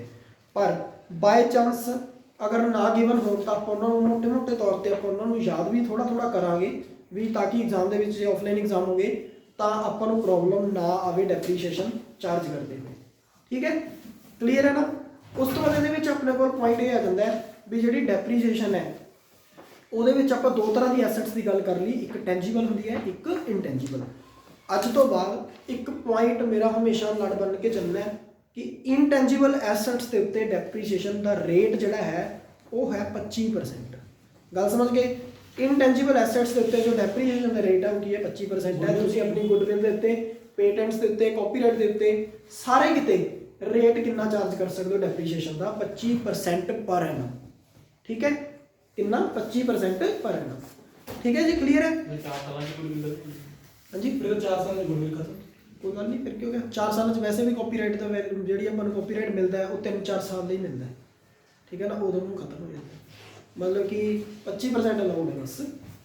ਪਰ ਬਾਈ ਚਾਂਸ ਅਗਰ ਨਾ ਗਿਵਨ ਹੋਣ ਤਾਂ ਆਪਾਂ ਉਹਨਾਂ ਨੂੰ ਮੋਟੇ ਤੌਰ ਤੇ ਆਪਾਂ ਉਹਨਾਂ ਨੂੰ ਯਾਦ ਵੀ ਥੋੜਾ ਕਰਾਂਗੇ, ਵੀ ਤਾਂ ਕਿ ਐਗਜ਼ਾਮ ਦੇ ਵਿੱਚ ਜੇ ਆਫਲਾਈਨ ਐਗਜ਼ਾਮ ਹੋਵੇ ਤਾਂ ਆਪਾਂ ਨੂੰ ਪ੍ਰੋਬਲਮ ਨਾ ਆਵੇ ਡੈਪਰੀਸ਼ੀਏਸ਼ਨ ਚਾਰਜ ਕਰਦੇ ਹੋਏ। ਠੀਕ ਹੈ, ਕਲੀਅਰ ਹੈ ਨਾ? ਉਸ ਤੋਂ ਬਾਅਦ ਇਹਦੇ ਵਿੱਚ ਆਪਣੇ ਕੋਲ ਪੁਆਇੰਟ ਇਹ ਆ ਜਾਂਦਾ ਹੈ ਵੀ ਜਿਹੜੀ ਡੈਪਰੀਸ਼ੀਏਸ਼ਨ ਹੈ ਉਹਦੇ ਵਿੱਚ ਆਪਾਂ ਦੋ ਤਰ੍ਹਾਂ ਦੀ ਐਸੈਟਸ ਦੀ ਗੱਲ ਕਰ ਲਈ, ਇੱਕ ਟੈਂਜੀਬਲ ਹੁੰਦੀ ਹੈ, ਇੱਕ ਇਨਟੈਂਜੀਬਲ। ਅੱਜ ਤੋਂ ਬਾਅਦ ਇੱਕ ਪੁਆਇੰਟ ਮੇਰਾ ਹਮੇਸ਼ਾ ਲੜ ਬਣ ਕੇ ਚੱਲਣਾ ਹੈ ਕਿ ਇਨਟੈਂਜੀਬਲ ਐਸੈਟਸ ਦੇ ਉੱਤੇ ਡੈਪਰੀਸ਼ੀਏਸ਼ਨ ਦਾ ਰੇਟ ਜਿਹੜਾ ਹੈ ਉਹ ਹੈ 25%। ਗੱਲ ਸਮਝ ਗਏ? ਇਨਟੈਂਜੀਬਲ ਐਸੈਟਸ ਦੇ ਉੱਤੇ ਜੋ ਡੈਪਰੀਸ਼ੀਏਸ਼ਨ ਦਾ ਰੇਟ ਹੈ ਉਹ ਕੀ ਹੈ? 25% ਹੈ। ਤੁਸੀਂ ਆਪਣੀ ਗੁੱਡਵਿਲ ਦੇ ਉੱਤੇ, ਪੇਟੈਂਟਸ ਦੇ ਉੱਤੇ, ਕਾਪੀਰਾਈਟ ਦੇ ਉੱਤੇ ਸਾਰੇ ਕਿਤੇ ਰੇਟ ਕਿੰਨਾ ਚਾਰਜ ਕਰ ਸਕਦੇ ਹੋ ਡੈਪਰੀਸ਼ੀਏਸ਼ਨ ਦਾ? 25% ਪਰ ਐਨਮ। ਠੀਕ ਹੈ, कितना? 25% पर एनम। ठीक है जी, क्लियर है? हाँ जी, फिर 4 साल गुडविल खत्म, कोई गल नहीं, फिर क्यों गया 4 साल वैसे भी कॉपीराइट का जी अपन कॉपीराइट मिलता है वो 3-4 साल का ही मिलता है। ठीक है ना, उदों खत्म हो जाता है, मतलब कि 25% अलाउड है बस,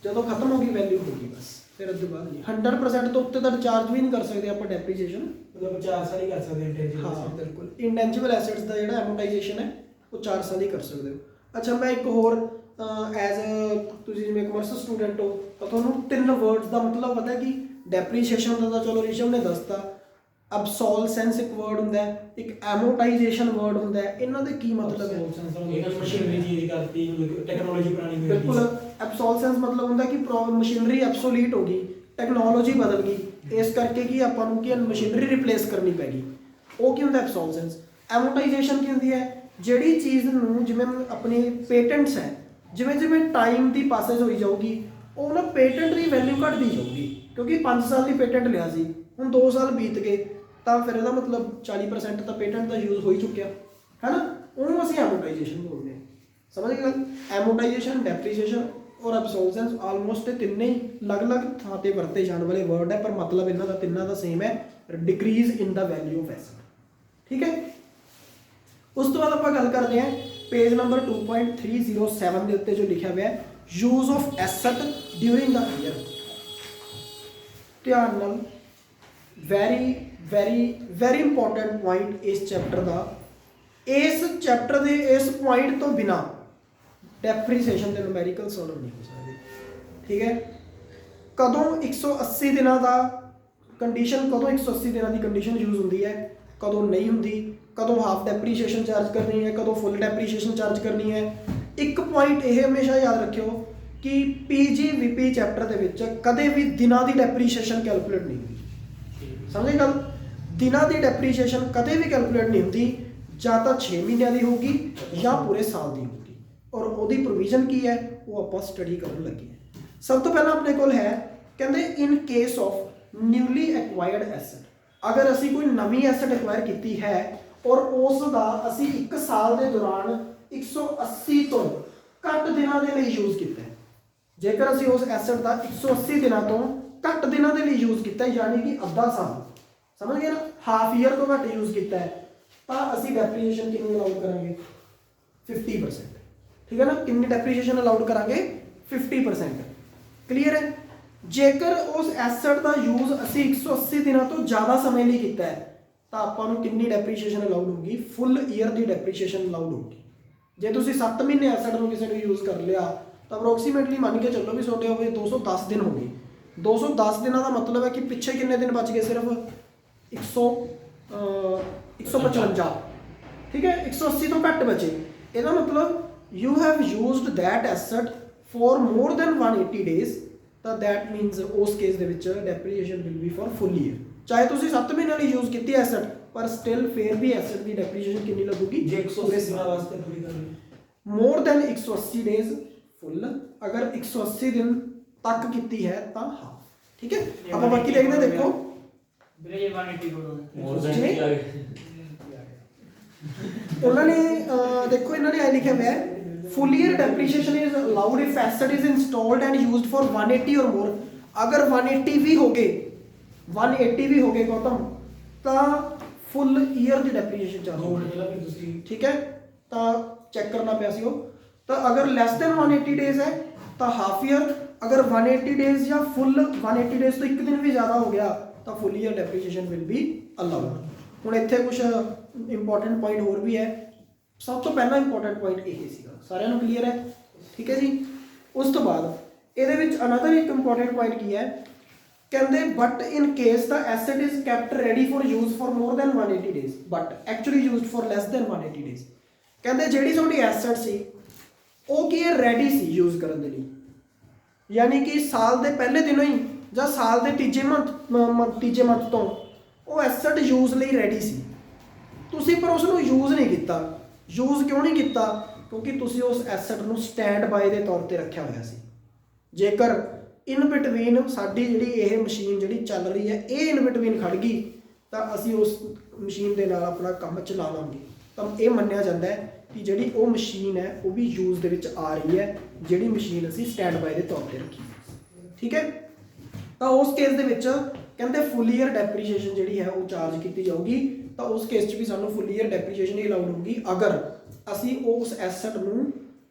जो खत्म होगी वैल्यू होगी बस, फिर उस बाद नहीं 100% तो उत्ते तक चार्ज भी नहीं कर सकते आप डैप्रीशिएशन, मतलब 4 साल ही कर सकते हैं। हाँ बिल्कुल, इंटेंजिबल एसेट्स का जो एमोटाइजेशन है वो 4 साल ही कर सकते हो। अच्छा, मैं एक होर ਐਜ਼ ਤੁਸੀਂ ਜਿਵੇਂ ਕਮਰਸ ਸਟੂਡੈਂਟ ਹੋ ਤਾਂ ਤੁਹਾਨੂੰ 3 ਵਰਡਸ ਦਾ ਮਤਲਬ ਪਤਾ ਕਿ ਡੈਪਰੀਸ਼ੀਏਸ਼ਨ ਦਾ ਤਾਂ ਚਲੋ ਰਿਸ਼ਮ ਨੇ ਦੱਸਤਾ, ਐਬਸੋਲਸੈਂਸ ਇੱਕ ਵਰਡ ਹੁੰਦਾ ਹੈ, ਇੱਕ ਐਮੋਟਾਈਜੇਸ਼ਨ ਵਰਡ ਹੁੰਦਾ ਹੈ। ਇਹਨਾਂ ਦੇ ਕੀ ਮਤਲਬ ਹੈ? ਮਸ਼ੀਨਰੀ ਚੀਜ਼ ਕਰਤੀ, ਟੈਕਨੋਲੋਜੀ ਪੁਰਾਣੀ ਹੋ ਗਈ। ਬਿਲਕੁਲ। ਐਬਸੋਲਸੈਂਸ ਮਤਲਬ ਹੁੰਦਾ ਕਿ ਮਸ਼ੀਨਰੀ ਐਬਸੋਲੀਟ ਹੋ ਗਈ, ਟੈਕਨੋਲੋਜੀ ਬਦਲ ਗਈ, ਇਸ ਕਰਕੇ ਕੀ ਆਪਾਂ ਨੂੰ ਕੀ ਮਸ਼ੀਨਰੀ ਰਿਪਲੇਸ ਕਰਨੀ ਪੈ ਗਈ। ਉਹ ਕੀ ਹੁੰਦਾ ਐਬਸੋਲਸੈਂਸ। ਐਮੋਟਾਈਜੇਸ਼ਨ ਕੀ ਹੁੰਦੀ ਹੈ? ਜਿਹੜੀ ਚੀਜ਼ ਨੂੰ ਜਿਵੇਂ ਆਪਣੀ ਪੇਟੈਂਟਸ ਹੈ, ਜਿਵੇਂ ਜਿਵੇਂ ਟਾਈਮ ਦੀ ਪਾਸੇਜ ਹੋਈ ਜਾਊਗੀ ਉਹ ਨਾ ਪੇਟੈਂਟ ਦੀ ਵੈਲਿਊ ਘਟਦੀ ਜਾਊਗੀ, ਕਿਉਂਕਿ 5 ਸਾਲ ਦੀ ਪੇਟੈਂਟ ਲਿਆ ਸੀ, ਹੁਣ 2 ਸਾਲ ਬੀਤ ਗਏ ਤਾਂ ਫਿਰ ਇਹਦਾ ਮਤਲਬ 40% ਤਾਂ ਪੇਟੈਂਟ ਦਾ ਯੂਜ਼ ਹੋ ਹੀ ਚੁੱਕਿਆ ਹੈ ਨਾ। ਉਹਨੂੰ ਅਸੀਂ ਐਮੋਟਾਈਜੇਸ਼ਨ ਬੋਲਦੇ ਹਾਂ। ਸਮਝ ਗਏ ਗੱਲ? ਐਮੋਟਾਈਜੇਸ਼ਨ, ਡੈਪਰੀਸੀਏਸ਼ਨ ਔਰ ਐਬਸੋਲਸੈਂਸ ਆਲਮੋਸਟ ਤਿੰਨੇ ਹੀ ਅਲੱਗ-ਅਲੱਗ ਥਾਂ ਤੇ ਵਰਤੇ ਜਾਣ ਵਾਲੇ ਵਰਡ ਹੈ, ਪਰ ਮਤਲਬ ਇਹਨਾਂ ਦਾ ਤਿੰਨਾਂ ਦਾ ਸੇਮ ਹੈ, decrease in the value of asset. ਠੀਕ ਹੈ। ਉਸ ਤੋਂ ਬਾਅਦ ਆਪਾਂ ਗੱਲ ਕਰਦੇ ਹਾਂ ਪੇਜ ਨੰਬਰ 2.307 ਦੇ ਉੱਤੇ ਜੋ ਲਿਖਿਆ ਹੋਇਆ ਹੈ use of asset during the year. ਧਿਆਨ ਨਾਲ, very very very important point ਇਸ ਚੈਪਟਰ ਦਾ। ਇਸ ਚੈਪਟਰ ਦੇ ਇਸ ਪੁਆਇੰਟ ਤੋਂ ਬਿਨਾ ਡੈਪਰੀਸੀਏਸ਼ਨ ਦੇ ਨੂਮੈਰੀਕਲ ਸੋਲਵ ਨਹੀਂ ਹੋ ਸਕਦੇ। ਠੀਕ ਹੈ। ਕਦੋਂ 180 ਦਿਨਾਂ ਦਾ ਕੰਡੀਸ਼ਨ, ਕਦੋਂ 180 ਦਿਨਾਂ ਦੀ ਕੰਡੀਸ਼ਨ ਯੂਜ਼ ਹੁੰਦੀ ਹੈ, ਕਦੋਂ ਨਹੀਂ ਹੁੰਦੀ, ਕਦੋਂ ਹਾਫ ਡੈਪਰੀਸੀਏਸ਼ਨ ਚਾਰਜ ਕਰਨੀ ਹੈ, ਕਦੋਂ ਫੁੱਲ ਡੈਪਰੀਸੀਏਸ਼ਨ ਚਾਰਜ ਕਰਨੀ ਹੈ। ਇੱਕ ਪੁਆਇੰਟ ਇਹ ਹਮੇਸ਼ਾ ਯਾਦ ਰੱਖਿਓ ਕਿ PGVP ਚੈਪਟਰ ਦੇ ਵਿੱਚ ਕਦੇ ਵੀ ਦਿਨਾਂ ਦੀ ਡੈਪਰੀਸੀਏਸ਼ਨ ਕੈਲਕੂਲੇਟ ਨਹੀਂ ਹੁੰਦੀ। ਸਮਝੇ ਗੱਲ? ਦਿਨਾਂ ਦੀ ਡੈਪਰੀਸੀਏਸ਼ਨ ਕਦੇ ਵੀ ਕੈਲਕੂਲੇਟ ਨਹੀਂ ਹੁੰਦੀ, ਜਾਂ ਤਾਂ 6 ਮਹੀਨਿਆਂ ਦੀ ਹੋਊਗੀ ਜਾਂ ਪੂਰੇ ਸਾਲ ਦੀ ਹੋਊਗੀ, ਔਰ ਉਹਦੀ ਪ੍ਰੋਵੀਜ਼ਨ ਕੀ ਹੈ ਉਹ ਆਪਾਂ ਸਟੱਡੀ ਕਰਨ ਲੱਗੇ ਹਾਂ। ਸਭ ਤੋਂ ਪਹਿਲਾਂ ਆਪਣੇ ਕੋਲ ਹੈ, ਕਹਿੰਦੇ ਇਨ ਕੇਸ ਆਫ ਨਿਊਲੀ ਐਕਵਾਇਰਡ ਐਸਟ, ਅਗਰ ਅਸੀਂ ਕੋਈ ਨਵੀਂ ਐਸਟ ਐਕਵਾਇਰ ਕੀਤੀ ਹੈ ਔਰ ਉਸ ਦਾ ਅਸੀਂ 1 ਸਾਲ ਦੇ ਦੌਰਾਨ 180 ਤੋਂ ਘੱਟ ਦਿਨਾਂ ਦੇ ਲਈ ਯੂਜ਼ ਕੀਤਾ ਹੈ। ਜੇਕਰ ਅਸੀਂ ਉਸ ਐਸਟ ਦਾ 180 ਦਿਨਾਂ ਤੋਂ ਘੱਟ ਦਿਨਾਂ ਦੇ ਲਈ ਯੂਜ਼ ਕੀਤਾ ਹੈ, ਯਾਨੀ ਕਿ ਅੱਧਾ ਸਾਲ, ਸਮਝ ਗਏ ਨਾ, ਹਾਫ ਈਅਰ ਤੋਂ ਘੱਟ ਯੂਜ਼ ਕੀਤਾ ਹੈ, ਤਾਂ ਅਸੀਂ ਡੈਪਰੀਸੀਏਸ਼ਨ ਕਿੰਨੀ ਅਲਾਉਡ ਕਰਾਂਗੇ? 50%। ਠੀਕ ਹੈ ਨਾ। ਕਿੰਨੀ ਡੈਪਰੀਸੀਏਸ਼ਨ ਅਲਾਉਡ ਕਰਾਂਗੇ? 50%। ਕਲੀਅਰ ਹੈ। ਜੇਕਰ ਉਸ ਐਸਟ ਦਾ ਯੂਜ਼ ਅਸੀਂ 180 ਦਿਨਾਂ ਤੋਂ ਜ਼ਿਆਦਾ ਸਮੇਂ ਲਈ ਕੀਤਾ ਹੈ ਤਾਂ ਆਪਾਂ ਨੂੰ ਕਿੰਨੀ ਡੈਪਰੀਸੀਏਸ਼ਨ ਅਲਾਉਡ ਹੋਊਗੀ? ਫੁੱਲ ਈਅਰ ਦੀ ਡੈਪਰੀਸੀਏਸ਼ਨ ਅਲਾਉਡ ਹੋਊਗੀ। ਜੇ ਤੁਸੀਂ 7 ਮਹੀਨੇ ਐਸਟ ਨੂੰ ਕਿਸੇ ਨੂੰ ਯੂਜ਼ ਕਰ ਲਿਆ ਤਾਂ ਅਪਰੋਕਸੀਮੇਟਲੀ ਮੰਨ ਕੇ ਚੱਲੋ ਵੀ ਤੁਹਾਡੇ ਹੋਵੇ 210 ਦਿਨ ਹੋ ਗਏ। 210 ਦਿਨਾਂ ਦਾ ਮਤਲਬ ਹੈ ਕਿ ਪਿੱਛੇ ਕਿੰਨੇ ਦਿਨ ਬਚ ਗਏ? ਸਿਰਫ 155। ਠੀਕ ਹੈ। 180 ਤੋਂ ਘੱਟ ਬਚੇ। ਇਹਦਾ ਮਤਲਬ you have used that asset for more than 180 days, ਤਾਂ ਦੈਟ ਮੀਨਸ ਉਸ ਕੇਸ ਦੇ ਵਿੱਚ depreciation will be for full year. ਚਾਹੇ ਤੁਸੀਂ 7 ਮਹੀਨਿਆਂ ਲਈ ਯੂਜ਼ ਕੀਤੀ ਐਸਟ, ਪਰ ਸਟਿਲ ਫੇਰ ਵੀ ਐਸਟ ਦੀ ਡੈਪਰੀਸੀਏਸ਼ਨ ਕਿੰਨੀ ਲੱਗੂਗੀ? ਜੇ 180 ਦਿਨਾਂ ਵਾਸਤੇ ਪੂਰੀ ਕਰਨੀ, ਮੋਰ ਦੈਨ 180 ਡੇਜ਼ ਫੁੱਲ, ਅਗਰ 180 ਦਿਨ ਤੱਕ ਕੀਤੀ ਹੈ ਤਾਂ ਹਾਫ। ਠੀਕ ਹੈ। ਆਪਾਂ ਬਾਕੀ ਦੇਖਦੇ ਹਾਂ। ਦੇਖੋ ਵੀਰੇ 180 ਬੋਲੋ ਜੀ, ਉਹਨਾਂ ਨੇ ਦੇਖੋ ਇਹਨਾਂ ਨੇ ਇਹ ਲਿਖਿਆ ਹੋਇਆ ਹੈ full year depreciation is allowed if asset is installed and used for 180 or more। अगर 180 भी हो गए गौतम, ਤਾਂ फुल ईयर ਦੀ depreciation ਚਾਲੂ ਹੋगी। ठीक है। ਤਾਂ ਚੈੱਕ ਕਰਨਾ ਪਿਆ ਸੀ ਉਹ। ਤਾਂ ਅਗਰ ਲੈਸ ਦੈਨ 180 ਡੇਜ਼ ਹੈ ਤਾਂ ਹਾਫ ਈਅਰ, ਅਗਰ 180 ਡੇਜ਼ ਜਾਂ ਫੁੱਲ 180 ਡੇਜ਼ ਤੋਂ 1 ਦਿਨ ਵੀ ਜ਼ਿਆਦਾ ਹੋ ਗਿਆ ਤਾਂ ਫੁੱਲ ਈਅਰ ਡੈਪਰੀਸੀਏਸ਼ਨ ਵਿਲ ਬੀ ਅਲਾਉਡ। ਹੁਣ ਇੱਥੇ ਕੁਝ ਇੰਪੋਰਟੈਂਟ ਪੁਆਇੰਟ ਹੋਰ ਵੀ ਹੈ। ਸਭ ਤੋਂ ਪਹਿਲਾ ਇੰਪੋਰਟੈਂਟ ਪੁਆਇੰਟ ਇਹ ਸੀਗਾ, ਸਾਰਿਆਂ ਨੂੰ ਕਲੀਅਰ ਹੈ? ਠੀਕ ਹੈ ਜੀ। ਉਸ ਤੋਂ ਬਾਅਦ ਇਹਦੇ ਵਿੱਚ ਅਨਦਰ ਇੱਕ ਇੰਪੋਰਟੈਂਟ ਪੁਆਇੰਟ ਕੀ ਹੈ, ਕਹਿੰਦੇ but in case the asset is kept ready for use for more than 180 days but actually used for less than 180 days. ਕਹਿੰਦੇ ਜਿਹੜੀ ਤੁਹਾਡੀ ਐਸਟ ਸੀ ਉਹ ਕੀ ਹੈ? ਰੈਡੀ ਸੀ ਯੂਜ਼ ਕਰਨ ਦੇ ਲਈ, ਯਾਨੀ ਕਿ ਸਾਲ ਦੇ ਪਹਿਲੇ ਦਿਨੋਂ ਹੀ ਜਾਂ ਸਾਲ ਦੇ ਤੀਜੇ ਮੰਥ ਤੋਂ ਉਹ ਐਸਟ ਯੂਜ਼ ਲਈ ਰੈਡੀ ਸੀ। ਤੁਸੀਂ ਪਰ ਉਸ ਨੂੰ ਯੂਜ਼ ਨਹੀਂ ਕੀਤਾ। ਯੂਜ਼ ਕਿਉਂ ਨਹੀਂ ਕੀਤਾ? ਕਿਉਂਕਿ ਤੁਸੀਂ ਉਸ ਐਸਟ ਨੂੰ ਸਟੈਂਡ ਬਾਏ ਦੇ ਤੌਰ ਤੇ ਰੱਖਿਆ ਹੋਇਆ ਸੀ। ਜੇਕਰ ਇਨ ਬਿਟਵੀਨ ਸਾਡੀ ਜਿਹੜੀ ਇਹ ਮਸ਼ੀਨ ਜਿਹੜੀ ਚੱਲ ਰਹੀ ਹੈ ਇਹ ਇਨ ਬਿਟਵੀਨ ਖੜ ਗਈ ਤਾਂ ਅਸੀਂ ਉਸ ਮਸ਼ੀਨ ਦੇ ਨਾਲ ਆਪਣਾ ਕੰਮ ਚਲਾ ਲਾਂਗੇ। ਤਾਂ ਇਹ ਮੰਨਿਆ ਜਾਂਦਾ ਹੈ ਕਿ ਜਿਹੜੀ ਉਹ ਮਸ਼ੀਨ ਹੈ ਉਹ ਵੀ ਯੂਜ਼ ਦੇ ਵਿੱਚ ਆ ਰਹੀ ਹੈ, ਜਿਹੜੀ ਮਸ਼ੀਨ ਅਸੀਂ ਸਟੈਂਡ ਬਾਏ ਦੇ ਤੌਰ ਤੇ ਰੱਖੀ। ਠੀਕ ਹੈ। ਤਾਂ ਉਸ ਕੇਸ ਦੇ ਵਿੱਚ ਕਹਿੰਦੇ ਫੁੱਲ ਈਅਰ ਡੈਪਰੀਸੀਏਸ਼ਨ ਜਿਹੜੀ ਹੈ ਉਹ ਚਾਰਜ ਕੀਤੀ ਜਾਊਗੀ। ਤਾਂ ਉਸ ਕੇਸ 'ਚ ਵੀ ਸਾਨੂੰ ਫੁੱਲ ਈਅਰ ਡੈਪਰੀਸੀਏਸ਼ਨ ਹੀ ਅਲਾਉਡ ਹੋਊਗੀ ਅਗਰ ਅਸੀਂ ਉਸ ਐਸਟ ਨੂੰ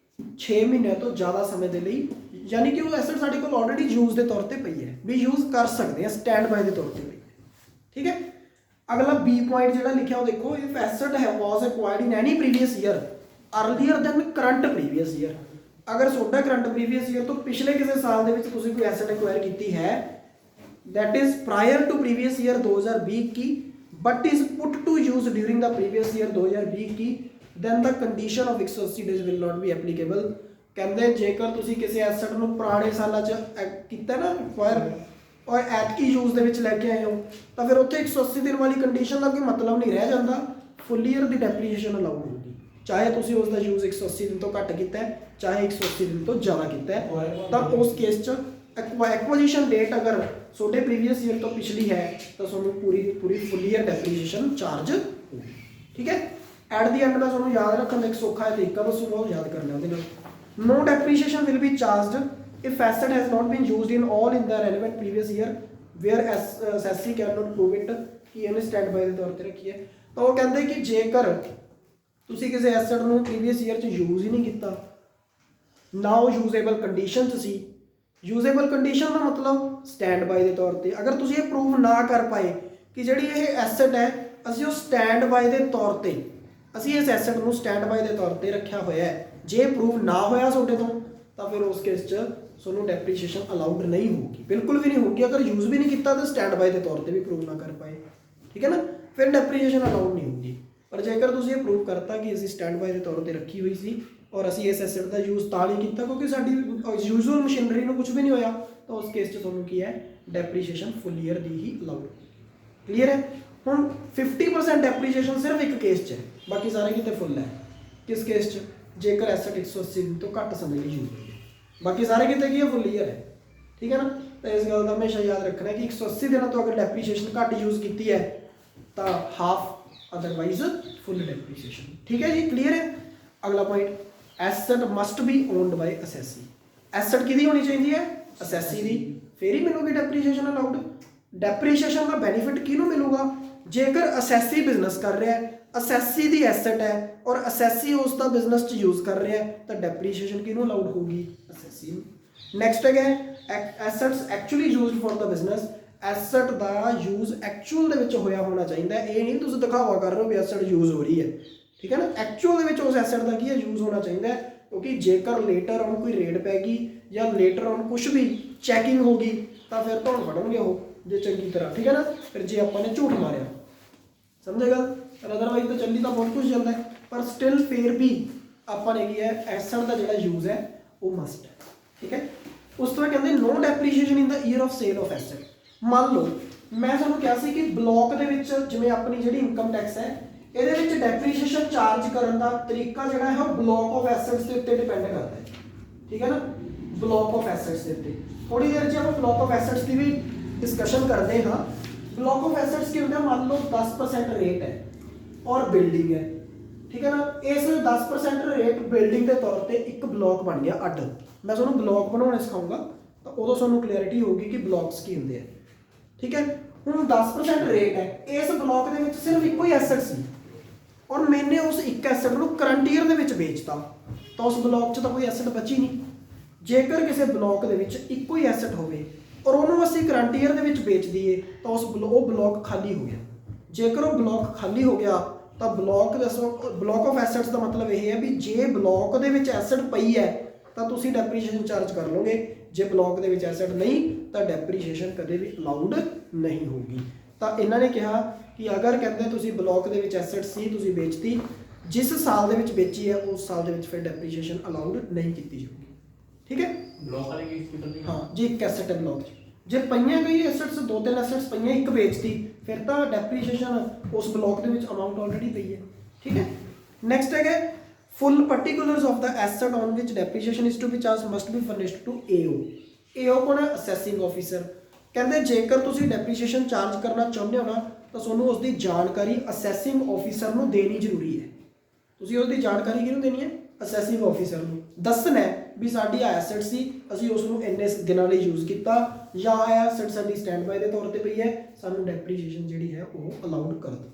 6 ਮਹੀਨਿਆਂ ਤੋਂ ਜ਼ਿਆਦਾ ਸਮੇਂ ਦੇ ਲਈ, ਯਾਨੀ ਕਿ ਉਹ ਐਸਟ ਸਾਡੇ ਕੋਲ ਆਲਰੇਡੀ ਯੂਜ਼ ਦੇ ਤੌਰ ਤੇ ਪਈ ਹੈ, ਵੀ ਯੂਜ਼ ਕਰ ਸਕਦੇ ਹਾਂ, ਸਟੈਂਡ ਬਾਏ ਦੇ ਤੌਰ ਤੇ ਪਈ ਹੈ। ਠੀਕ ਹੈ। ਅਗਲਾ ਬੀ ਪੁਆਇੰਟ ਜਿਹੜਾ ਲਿਖਿਆ ਉਹ ਦੇਖੋ, if asset was acquired in any previous year earlier than current previous year. ਅਗਰ ਤੁਹਾਡਾ ਕਰੰਟ ਪ੍ਰੀਵੀਅਸ ਈਅਰ ਤੋਂ ਪਿਛਲੇ ਕਿਸੇ ਸਾਲ ਦੇ ਵਿੱਚ ਤੁਸੀਂ ਕੋਈ ਐਸਟ ਐਕਵਾਇਰ ਕੀਤੀ ਹੈ, that is prior to previous year 2020 की but is put to use during the previous year 2020 की then the condition of 180 days will not be applicable। ਕਹਿੰਦੇ ਜੇਕਰ ਤੁਸੀਂ ਕਿਸੇ ਐਸੈਟ ਨੂੰ ਪੁਰਾਣੇ ਸਾਲਾਂ 'ਚ ਕੀਤਾ ਨਾ ਐਕਵਾਇਰ ਔਰ ਐਤਕੀ ਯੂਜ਼ ਦੇ ਵਿੱਚ ਲੈ ਕੇ ਆਏ ਹੋ ਤਾਂ ਫਿਰ ਉੱਥੇ 180 ਦਿਨ ਵਾਲੀ ਕੰਡੀਸ਼ਨ ਦਾ ਕੋਈ ਮਤਲਬ ਨਹੀਂ ਰਹਿ ਜਾਂਦਾ, ਫੁੱਲ ਈਅਰ ਦੀ ਡੈਪਰੀਸ਼ੀਏਸ਼ਨ ਅਲਾਉਡ ਹੋਊਗੀ, ਚਾਹੇ ਤੁਸੀਂ ਉਸ ਦਾ ਯੂਜ਼ 180 ਦਿਨ ਤੋਂ ਘੱਟ ਕੀਤਾ ਹੈ ਚਾਹੇ 180 ਦਿਨ ਤੋਂ ਜ਼ਿਆਦਾ ਕੀਤਾ ਹੈ। ਤਾਂ ਉਸ ਕੇਸ 'ਚ ਐਕੁਆਜੀਸ਼ਨ ਡੇਟ ਅਗਰ ਤੁਹਾਡੇ ਪ੍ਰੀਵੀਅਸ ਈਅਰ ਤੋਂ ਪਿਛਲੀ ਹੈ ਤਾਂ ਤੁਹਾਨੂੰ ਪੂਰੀ ਦੀ ਪੂਰੀ ਫੁੱਲ ਈਅਰ ਡੈਪਰੀਸ਼ੀਏਸ਼ਨ ਚਾਰਜ ਹੋਊਗੀ। ਠੀਕ ਹੈ, ਐਟ ਦੀ ਐਂਡ ਦਾ ਤੁਹਾਨੂੰ ਯਾਦ ਰੱਖਣ ਦਾ ਇੱਕ ਸੌਖਾ ਤਰੀਕਾ ਬਸ ਉਹ ਯਾਦ ਕਰਨਾ ਉਹਦੇ ਨਾਲ। No depreciation will be charged if asset has not been used in all in the relevant previous year where assessee cannot prove it ਕਿ ਇਹਨੇ ਸਟੈਂਡ ਬਾਈ ਦੇ ਤੌਰ ਤੇ ਰੱਖੀ ਹੈ। ਤਾਂ ਉਹ ਕਹਿੰਦੇ ਕਿ ਜੇਕਰ ਤੁਸੀਂ ਕਿਸੇ ਐਸੈਟ ਨੂੰ ਪ੍ਰੀਵੀਅਸ ਈਅਰ 'ਚ ਯੂਜ਼ ਹੀ ਨਹੀਂ ਕੀਤਾ, ਨਾ ਉਹ ਯੂਜ਼ੇਬਲ ਕੰਡੀਸ਼ਨ 'ਚ ਸੀ, ਯੂਜ਼ੇਬਲ ਕੰਡੀਸ਼ਨ ਦਾ ਮਤਲਬ ਸਟੈਂਡ ਬਾਈ ਦੇ ਤੌਰ ਤੇ, ਅਗਰ ਤੁਸੀਂ ਇਹ ਪ੍ਰੂਵ ਨਾ ਕਰ ਪਾਏ ਕਿ ਜਿਹੜੀ ਇਹ ਐਸੈਟ ਹੈ ਅਸੀਂ ਉਹ ਸਟੈਂਡ ਬਾਈ ਦੇ ਤੌਰ ਤੇ ਅਸੀਂ ਇਸ ਐਸੈਟ ਨੂੰ ਸਟੈਂਡ ਬਾਈ ਦੇ ਤੌਰ ਤੇ ਰੱਖਿਆ ਹੋਇਆ ਹੈ, ਜੇ ਪ੍ਰੂਵ ਨਾ ਹੋਇਆ ਤੁਹਾਡੇ ਤੋਂ ਤਾਂ ਫਿਰ ਉਸ ਕੇਸ 'ਚ ਤੁਹਾਨੂੰ ਡੈਪਰੀਸ਼ੀਏਸ਼ਨ ਅਲਾਉਡ ਨਹੀਂ ਹੋਊਗੀ, ਬਿਲਕੁਲ ਵੀ ਨਹੀਂ ਹੋਊਗੀ। ਅਗਰ ਯੂਜ਼ ਵੀ ਨਹੀਂ ਕੀਤਾ ਤਾਂ ਸਟੈਂਡ ਬਾਈ ਦੇ ਤੌਰ ਤੇ ਵੀ ਪ੍ਰੂਵ ਨਾ ਕਰ ਪਾਏ, ਠੀਕ ਹੈ ਨਾ, ਫਿਰ ਡੈਪਰੀਸ਼ੀਏਸ਼ਨ ਅਲਾਉਡ ਨਹੀਂ ਹੋਊਗੀ। ਪਰ ਜੇਕਰ ਤੁਸੀਂ ਇਹ ਪ੍ਰੂਵ ਕਰਤਾ ਕਿ ਅਸੀਂ ਸਟੈਂਡ ਬਾਈ ਦੇ ਤੌਰ ਤੇ ਰੱਖੀ ਹੋਈ ਸੀ ਔਰ ਅਸੀਂ ਇਸ ਐਸੈਟ ਦਾ ਯੂਜ਼ ਤਾਂ ਨਹੀਂ ਕੀਤਾ ਕਿਉਂਕਿ ਸਾਡੀ ਯੂਜ਼ੂਅਲ ਮਸ਼ੀਨਰੀ ਨੂੰ ਕੁਝ ਵੀ ਨਹੀਂ ਹੋਇਆ, ਤਾਂ ਉਸ ਕੇਸ 'ਚ ਤੁਹਾਨੂੰ ਕੀ ਹੈ ਡੈਪਰੀਸ਼ੀਏਸ਼ਨ ਫੁੱਲ ਈਅਰ ਦੀ ਹੀ ਅਲਾਉਡ। ਕਲੀਅਰ ਹੈ। ਹੁਣ 50% ਡੈਪਰੀਸ਼ੀਏਸ਼ਨ ਸਿਰਫ ਇੱਕ ਕੇਸ 'ਚ ਹੈ, ਬਾਕੀ ਸਾਰੇ ਕਿਤੇ ਫੁੱਲ ਹੈ। ਕਿਸ ਕੇਸ 'ਚ? ਜੇਕਰ ਐਸੈਟ 180 ਦਿਨ ਤੋਂ ਘੱਟ ਸਮੇਂ ਲਈ ਯੂਜ਼ ਹੋਈ ਹੈ, ਬਾਕੀ ਸਾਰੇ ਕਿਤੇ ਕੀ ਹੈ ਫੁੱਲ ਈਅਰ ਹੈ। ਠੀਕ ਹੈ ਨਾ, ਤਾਂ ਇਸ ਗੱਲ ਦਾ ਹਮੇਸ਼ਾ ਯਾਦ ਰੱਖਣਾ ਕਿ 180 ਦਿਨਾਂ ਤੋਂ ਅਗਰ ਡੈਪਰੀਸ਼ੀਏਸ਼ਨ ਘੱਟ ਯੂਜ਼ ਕੀਤੀ ਹੈ ਤਾਂ ਹਾਫ, ਅਦਰਵਾਈਜ਼ ਫੁੱਲ ਡੈਪਰੀਸ਼ੀਏਸ਼ਨ। ਠੀਕ ਹੈ ਜੀ, ਕਲੀਅਰ ਹੈ। ਅਗਲਾ point, asset must be owned by assessee. Asset ਕਿਹਦੀ ਹੋਣੀ ਚਾਹੀਦੀ ਹੈ? ਅਸੈਸੀ ਦੀ, ਫਿਰ ਹੀ ਮਿਲੂਗੀ ਡੈਪਰੀਸ਼ੀਏਸ਼ਨ ਅਲਾਉਡ। ਡੈਪਰੀਸ਼ੀਏਸ਼ਨ ਦਾ ਬੈਨੀਫਿਟ ਕਿਹਨੂੰ ਮਿਲੂਗਾ? ਜੇਕਰ ਅਸੈਸੀ ਬਿਜ਼ਨਸ ਕਰ ਰਿਹਾ ਹੈ, ਅਸੈਸੀ ਦੀ ਐਸੈਟ ਹੈ ਔਰ ਅਸੈਸੀ ਉਸ ਦਾ ਬਿਜ਼ਨਸ 'ਚ ਯੂਜ਼ ਕਰ ਰਿਹਾ ਹੈ ਤਾਂ ਡੈਪਰੀਸ਼ੀਏਸ਼ਨ ਕਿਹਨੂੰ ਅਲਾਉਡ ਹੋਊਗੀ? ਅਸੈਸੀ ਨੂੰ। ਨੈਕਸਟ ਹੈਗਾ assets actually used for the business. Asset the use actual ਦੇ ਵਿੱਚ ਹੋਇਆ ਹੋਣਾ ਚਾਹੀਦਾ, ਇਹ ਨਹੀਂ ਤੁਸੀਂ ਦਿਖਾਵਾ ਕਰ ਰਹੇ ਹੋ ਵੀ ਐਸੈਟ ਯੂਜ਼ ਹੋ ਰਹੀ ਹੈ। ਠੀਕ ਹੈ ਨਾ, ਐਕਚੁਅਲ ਦੇ ਵਿੱਚ ਉਸ ਐਸੈਟ ਦਾ ਕੀ ਹੈ ਯੂਜ਼ ਹੋਣਾ ਚਾਹੀਦਾ, ਕਿਉਂਕਿ ਜੇਕਰ ਲੇਟਰ ਔਨ ਕੋਈ ਰੇਡ ਪੈ ਗਈ ਜਾਂ ਲੇਟਰ ਔਨ ਕੁਝ ਵੀ ਚੈਕਿੰਗ ਹੋ ਗਈ ਤਾਂ ਫਿਰ ਤੁਹਾਨੂੰ ਫੜਨਗੇ ਉਹ ਜੇ ਚੰਗੀ ਤਰ੍ਹਾਂ। ਠੀਕ ਹੈ ਨਾ, ਫਿਰ ਜੇ ਆਪਾਂ ਨੇ ਝੂਠ ਮਾਰਿਆ, ਸਮਝੇਗਾ, ਅਦਰਵਾਈਜ਼ ਤਾਂ ਚੱਲੀ ਤਾਂ ਬਹੁਤ ਕੁਝ ਜਾਂਦਾ ਹੈ, ਪਰ ਸਟਿਲ ਫੇਰ ਵੀ ਆਪਾਂ ਨੇ ਕੀ ਹੈ ਐਸੈਟ ਦਾ ਜਿਹੜਾ ਯੂਜ਼ ਹੈ ਉਹ ਮਸਟ ਹੈ। ਠੀਕ ਹੈ, ਉਸ ਤੋਂ ਬਾਅਦ ਕਹਿੰਦੇ no depreciation in the year of sale of asset. ਮੰਨ ਲਓ ਮੈਂ ਤੁਹਾਨੂੰ ਕਿਹਾ ਸੀ ਕਿ ਬਲੌਕ ਦੇ ਵਿੱਚ ਜਿਵੇਂ ਆਪਣੀ ਜਿਹੜੀ ਇਨਕਮ ਟੈਕਸ ਹੈ ਇਹਦੇ ਵਿੱਚ ਡੈਪਰੀਸ਼ੀਏਸ਼ਨ ਚਾਰਜ ਕਰਨ ਦਾ ਤਰੀਕਾ ਜਿਹੜਾ ਹੈ ਉਹ ਬਲੌਕ ਆਫ ਐਸੈਟਸ ਦੇ ਉੱਤੇ ਡਿਪੈਂਡ ਕਰਦਾ ਹੈ। ਠੀਕ ਹੈ ਨਾ, ਬਲੌਕ ਆਫ ਐਸੈਟਸ ਦੇ ਉੱਤੇ ਥੋੜੀ ਦੇਰ 'ਚ ਆਪਾਂ block of assets the we discussion ਕਰਦੇ ਹਾਂ। ਬਲੌਕ ਆਫ ਐਸੈਟਸ ਕੀ ਹੁੰਦਾ? ਮੰਨ ਲਓ 10% ਰੇਟ ਹੈ ਔਰ ਬਿਲਡਿੰਗ ਹੈ। ਠੀਕ ਹੈ ਨਾ, ਇਸ 10% ਰੇਟ ਬਿਲਡਿੰਗ ਦੇ ਤੌਰ ਤੇ ਇੱਕ ਬਲੌਕ ਬਣ ਗਿਆ ਅੱਡ। ਮੈਂ ਤੁਹਾਨੂੰ ਬਲੌਕ ਬਣਾਉਣੇ ਸਿਖਾਊਂਗਾ ਤਾਂ ਉਦੋਂ ਤੁਹਾਨੂੰ ਕਲੈਰਿਟੀ ਹੋਊਗੀ ਕਿ ਬਲੌਕਸ ਕੀ ਹੁੰਦੇ ਆ। ਠੀਕ ਹੈ, ਹੁਣ 10% ਰੇਟ ਹੈ, ਇਸ ਬਲੌਕ ਦੇ ਵਿੱਚ ਸਿਰਫ ਇੱਕੋ ਹੀ ਐਸੈਟ ਸੀ ਔਰ ਮੈਨੇ ਉਸ ਇੱਕ ਐਸੈਟ ਨੂੰ ਕਰੰਟ ਈਅਰ ਦੇ ਵਿੱਚ ਵੇਚਤਾ ਤਾਂ ਉਸ ਬਲੌਕ 'ਚ ਤਾਂ ਕੋਈ ਐਸੈਟ ਬਚੀ ਨਹੀਂ। ਜੇਕਰ ਕਿਸੇ ਬਲੌਕ ਦੇ ਵਿੱਚ ਇੱਕੋ ਹੀ ਐਸੈਟ ਹੋਵੇ ਔਰ ਉਹਨੂੰ ਅਸੀਂ ਕਰੰਟ ਈਅਰ ਦੇ ਵਿੱਚ ਵੇਚ ਦਈਏ ਤਾਂ ਉਹ ਬਲੌਕ ਖਾਲੀ ਹੋ ਗਿਆ। ਜੇਕਰ ਉਹ ਬਲੌਕ ਖਾਲੀ ਹੋ ਗਿਆ ਤਾਂ ਬਲੌਕ ਆਫ ਐਸੈਟਸ ਦਾ ਮਤਲਬ ਇਹ ਹੈ ਵੀ ਜੇ ਬਲੌਕ ਦੇ ਵਿੱਚ ਐਸੈਟ ਪਈ ਹੈ ਤਾਂ ਤੁਸੀਂ ਡੈਪਰੀਸ਼ੀਏਸ਼ਨ ਚਾਰਜ ਕਰ ਲਓਗੇ, ਜੇ ਬਲੌਕ ਦੇ ਵਿੱਚ ਐਸੈਟ ਨਹੀਂ ਤਾਂ ਡੈਪਰੀਸ਼ੀਏਸ਼ਨ ਕਦੇ ਵੀ ਅਲਾਉਡ ਨਹੀਂ ਹੋਊਗੀ। ਤਾਂ ਇਹਨਾਂ ਨੇ ਕਿਹਾ ਕਿ ਅਗਰ ਕਹਿੰਦੇ ਤੁਸੀਂ ਬਲੌਕ ਦੇ ਵਿੱਚ ਐਸੈਟ ਸੀ ਤੁਸੀਂ ਵੇਚਤੀ, ਜਿਸ ਸਾਲ ਦੇ ਵਿੱਚ ਵੇਚੀ ਹੈ ਉਸ ਸਾਲ ਦੇ ਵਿੱਚ ਫਿਰ ਡੈਪਰੀਸ਼ੀਏਸ਼ਨ ਅਲਾਉਡ ਨਹੀਂ ਕੀਤੀ ਜਾਊਗੀ। ਠੀਕ ਹੈ, ਬਲੌਕ ਵਾਲੇ ਕੇਸ ਕੀ ਕਰਦੇ? ਹਾਂ ਜੀ, ਇੱਕ ਐਸੈਟ ਹੈ ਬਲੌਕ 'ਚ, ਜੇ ਪਈਆਂ ਗਈ ਐਸੈਟਸ 2-3 ਐਸੈਟਸ ਪਈਆਂ ਇੱਕ ਵੇਚਤੀ ਫਿਰ ਤਾਂ ਡੈਪਰੀਸ਼ੀਏਸ਼ਨ ਉਸ ਬਲੌਕ ਦੇ ਵਿੱਚ ਅਮਾਉਂਟ ਆਲਰੇਡੀ ਪਈ ਹੈ। ਠੀਕ ਹੈ, ਨੈਕਸਟ ਹੈਗਾ full particulars of the asset on which depreciation is to be charge must be furnished to AO. AO ਕੋਣ ਹੈ? Assessing officer. ਕਹਿੰਦੇ ਜੇਕਰ ਤੁਸੀਂ ਡੈਪਰੀਸ਼ੀਏਸ਼ਨ ਚਾਰਜ ਕਰਨਾ ਚਾਹੁੰਦੇ ਹੋ ਨਾ ਤਾਂ ਤੁਹਾਨੂੰ ਉਸ ਦੀ ਜਾਣਕਾਰੀ ਅਸੈਸਿੰਗ ਆਫੀਸਰ ਨੂੰ ਦੇਣੀ ਜ਼ਰੂਰੀ ਹੈ। ਤੁਸੀਂ ਉਸ ਦੀ ਜਾਣਕਾਰੀ ਕਿਹਨੂੰ ਦੇਣੀ ਹੈ? ਅਸੈਸਿੰਗ ਆਫੀਸਰ ਨੂੰ। ਦੱਸਣਾ ਵੀ ਸਾਡੀ ਐਸੈਟ ਸੀ ਅਸੀਂ ਉਸ ਨੂੰ ਇੰਨੇ ਦਿਨਾਂ ਲਈ ਯੂਜ਼ ਕੀਤਾ ਜਾਂ ਐਸੈਟ ਸਾਡੀ ਸਟੈਂਡ ਬਾਈ ਦੇ ਤੌਰ ਤੇ ਪਈ ਹੈ, ਸਾਨੂੰ ਡੈਪਰੀਸ਼ੀਏਸ਼ਨ ਜਿਹੜੀ ਹੈ ਉਹ ਅਲਾਉਡ ਕਰ ਦਿਓ।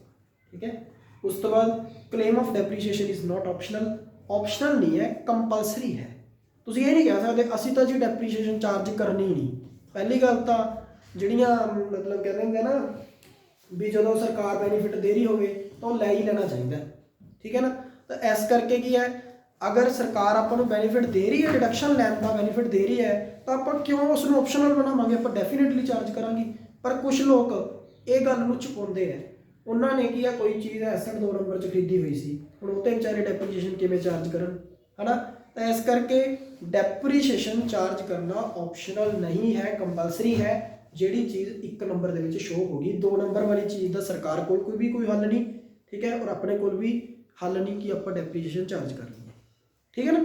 ਠੀਕ ਹੈ, ਉਸ ਤੋਂ ਬਾਅਦ claim of depreciation is not optional. Optional ਨਹੀਂ ਹੈ, ਕੰਪਲਸਰੀ ਹੈ। ਤੁਸੀਂ ਇਹ ਨਹੀਂ ਕਹਿ ਸਕਦੇ ਅਸੀਂ ਤਾਂ ਜੀ ਡੈਪਰੀਸ਼ੀਏਸ਼ਨ ਚਾਰਜ ਕਰਨੀ ਹੀ ਨਹੀਂ। ਪਹਿਲੀ ਗੱਲ ਤਾਂ ਜਿਹੜੀਆਂ ਮਤਲਬ ਕਹਿੰਦੇ ਹੁੰਦੇ ਨਾ ਵੀ ਜਦੋਂ ਸਰਕਾਰ ਬੈਨੀਫਿਟ ਦੇ ਰਹੀ ਹੋਵੇ ਤਾਂ ਉਹ ਲੈ ਹੀ ਲੈਣਾ ਚਾਹੀਦਾ। ਠੀਕ ਹੈ ਨਾ, ਤਾਂ ਇਸ ਕਰਕੇ ਕੀ ਹੈ ਅਗਰ ਸਰਕਾਰ ਆਪਾਂ ਨੂੰ ਬੈਨੀਫਿਟ ਦੇ ਰਹੀ ਹੈ, ਡਿਡਕਸ਼ਨ ਲੈਣ ਦਾ ਬੈਨੀਫਿਟ ਦੇ ਰਹੀ ਹੈ ਤਾਂ ਆਪਾਂ ਕਿਉਂ ਉਸ ਨੂੰ ਆਪਸ਼ਨਲ ਬਣਾਵਾਂਗੇ? ਆਪਾਂ ਡੈਫੀਨੇਟਲੀ ਚਾਰਜ ਕਰਾਂਗੇ। ਪਰ ਕੁਝ ਲੋਕ ਇਹ ਗੱਲ ਨੂੰ ਛੁਪਾਉਂਦੇ ਹੈ, ਉਹਨਾਂ ਨੇ ਕੀ ਆ ਕੋਈ ਚੀਜ਼ ਐਸਿਡ 2 ਨੰਬਰ 'ਚ ਖਰੀਦੀ ਹੋਈ ਸੀ, ਹੁਣ ਉਹ ਤੇ ਵਿਚਾਰੇ ਡੈਪਰੀਸ਼ੀਏਸ਼ਨ ਕਿਵੇਂ ਚਾਰਜ ਕਰਨ, ਹਨਾ। ਤਾਂ ਇਸ ਕਰਕੇ ਡੈਪਰੀਸ਼ੀਏਸ਼ਨ ਚਾਰਜ ਕਰਨਾ ਆਪਸ਼ਨਲ ਨਹੀਂ ਹੈ, ਕੰਪਲਸਰੀ ਹੈ। ਜਿਹੜੀ ਚੀਜ਼ 1 ਨੰਬਰ ਦੇ ਵਿੱਚ ਸ਼ੋ ਹੋ ਗਈ, 2 ਨੰਬਰ ਵਾਲੀ ਚੀਜ਼ ਦਾ ਸਰਕਾਰ ਕੋਲ ਕੋਈ ਹੱਲ ਨਹੀਂ, ਠੀਕ ਹੈ, ਔਰ ਆਪਣੇ ਕੋਲ ਵੀ ਹੱਲ ਨਹੀਂ ਕਿ ਆਪਾਂ ਡੈਪਰੀਸ਼ੀਏਸ਼ਨ ਚਾਰਜ ਕਰ ਲਈਏ, ਠੀਕ ਹੈ ਨਾ।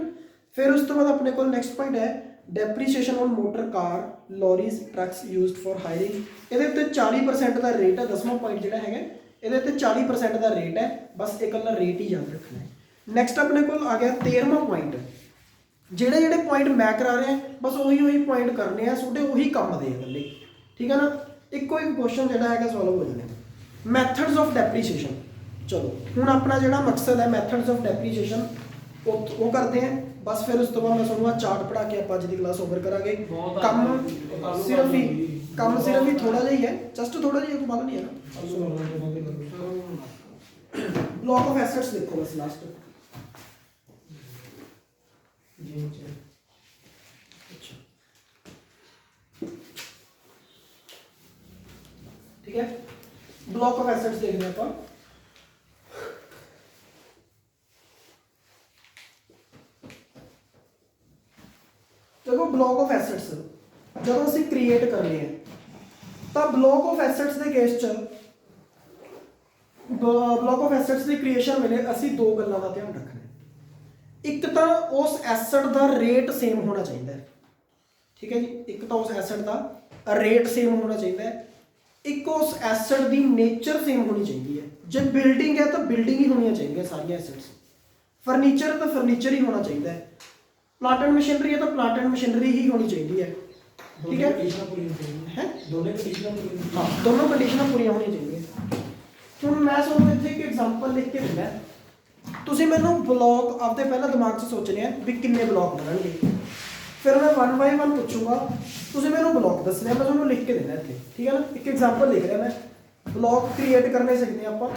ਫਿਰ ਉਸ ਤੋਂ ਬਾਅਦ ਆਪਣੇ ਕੋਲ ਨੈਕਸਟ ਪੁਆਇੰਟ ਹੈ depreciation on motor car, lorries, trucks used for hiring. ਇਹਦੇ ਉੱਤੇ 40% ਦਾ ਰੇਟ ਹੈ, 10ਵਾਂ ਪੁਆਇੰਟ ਜਿਹੜਾ ਹੈਗਾ ਇਹਦੇ ਉੱਤੇ 40% ਦਾ ਰੇਟ ਹੈ, ਬਸ ਇਕੱਲਾ ਰੇਟ ਹੀ ਯਾਦ ਰੱਖਣਾ ਹੈ। ਨੈਕਸਟ ਆਪਣੇ ਕੋਲ ਆ ਗਿਆ 13ਵਾਂ ਪੁਆਇੰਟ। ਜਿਹੜੇ ਪੁਆਇੰਟ ਮੈਂ ਕਰਾ ਰਿਹਾ ਬਸ ਉਹੀ ਪੁਆਇੰਟ ਕਰਨੇ ਆ, ਤੁਹਾਡੇ ਉਹੀ ਕੰਮ ਦੇ ਇਕੱਲੇ, ਠੀਕ ਹੈ ਨਾ। ਇੱਕੋ ਇੱਕ ਕੁਐਸਚਨ ਜਿਹੜਾ ਹੈਗਾ ਸੋਲਵ ਹੋ ਜਾਣਾ। ਮੈਥਡਸ ਆਫ ਡੈਪਰੀਸ਼ੀਏਸ਼ਨ, ਚਲੋ ਹੁਣ ਆਪਣਾ ਜਿਹੜਾ ਮਕਸਦ ਹੈ ਮੈਥਡਸ ਆਫ ਡੈਪਰੀਸ਼ੀਏਸ਼ਨ ਉਹ ਕਰਦੇ ਹਾਂ ਬਸ। ਫਿਰ ਉਸ ਤੋਂ ਬਾਅਦ ਮੈਂ ਤੁਹਾਨੂੰ ਚਾਰਟ ਪੜ੍ਹਾ ਕੇ ਆਪਾਂ ਅੱਜ ਦੀ ਕਲਾਸ ਓਵਰ ਕਰਾਂਗੇ। ਕੰਮ ਸਿਰਫ ਹੀ ਥੋੜਾ ਜਿਹਾ ਹੀ ਹੈ, ਜਸਟ ਥੋੜਾ ਜਿਹਾ, ਤੋਂ ਵੱਧ ਨਹੀਂ ਹੈ ਨਾ। ਬਲੌਕ ਆਫ ਐਸੈਟਸ ਦੇਖੋ ਬਸ ਲਾਸਟ। अच्छा ठीक है, ब्लॉक ऑफ एसेट्स देख रहे हैं अपन। देखो ब्लॉक ऑफ एसेट्स जब ਅਸੀਂ ਕ੍ਰੀਏਟ ਕਰਨੇ ਆ ਤਾਂ ਬਲੌਕ ਆਫ ਐਸੈਟਸ ਦੇ ਕੇਸ ਚ block of assets the creation ਵੇਲੇ ਅਸੀਂ ਦੋ ਗੱਲਾਂ ਦਾ ਧਿਆਨ ਰੱਖਣਾ ਹੈ। ਇੱਕ ਤਾਂ ਉਸ ਐਸੈਟ ਦਾ ਰੇਟ ਸੇਮ ਹੋਣਾ ਚਾਹੀਦਾ ਹੈ, ਠੀਕ ਹੈ ਜੀ। ਇੱਕ ਤਾਂ ਉਸ ਐਸੈਟ ਦਾ ਰੇਟ ਸੇਮ ਹੋਣਾ ਚਾਹੀਦਾ ਹੈ, ਇੱਕ ਉਸ ਐਸੈਟ ਦੀ ਨੇਚਰ ਸੇਮ ਹੋਣੀ ਚਾਹੀਦੀ ਹੈ। ਜੇ ਬਿਲਡਿੰਗ ਹੈ ਤਾਂ ਬਿਲਡਿੰਗ ਹੀ ਹੋਣੀਆਂ ਚਾਹੀਦੀਆਂ ਸਾਰੀਆਂ ਐਸੈਟਸ। ਫਰਨੀਚਰ ਹੈ ਤਾਂ ਫਰਨੀਚਰ ਹੀ ਹੋਣਾ ਚਾਹੀਦਾ ਹੈ। प्लांट एंड मशीनरी है तो प्लांट एंड मशीनरी ही होनी चाहिए, ठीक है। हाँ, दोनों कंडीशन पूरी होनी चाहिए। ਹੁਣ ਮੈਂ ਤੁਹਾਨੂੰ ਇੱਥੇ ਇੱਕ ਐਗਜ਼ਾਮਪਲ ਲਿਖ ਕੇ ਦਿੰਦਾ, ਤੁਸੀਂ ਮੈਨੂੰ ਬਲੌਕ ਆਪਦੇ ਪਹਿਲਾਂ ਦਿਮਾਗ 'ਚ ਸੋਚਣੇ ਆ ਵੀ ਕਿੰਨੇ ਬਲੌਕ ਬਣਨਗੇ, ਫਿਰ ਮੈਂ 1 ਬਾਈ 1 ਪੁੱਛੂੰਗਾ, ਤੁਸੀਂ ਮੈਨੂੰ ਬਲੌਕ ਦੱਸਣੇ ਆ, ਮੈਂ ਤੁਹਾਨੂੰ ਲਿਖ ਕੇ ਦੇਣਾ ਇੱਥੇ, ਠੀਕ ਹੈ ਨਾ। ਇੱਕ ਐਗਜ਼ਾਮਪਲ ਲਿਖ ਰਿਹਾ ਮੈਂ, ਬਲੌਕ ਕ੍ਰੀਏਟ ਕਰਨੇ ਸਿੱਖਦੇ ਆਪਾਂ,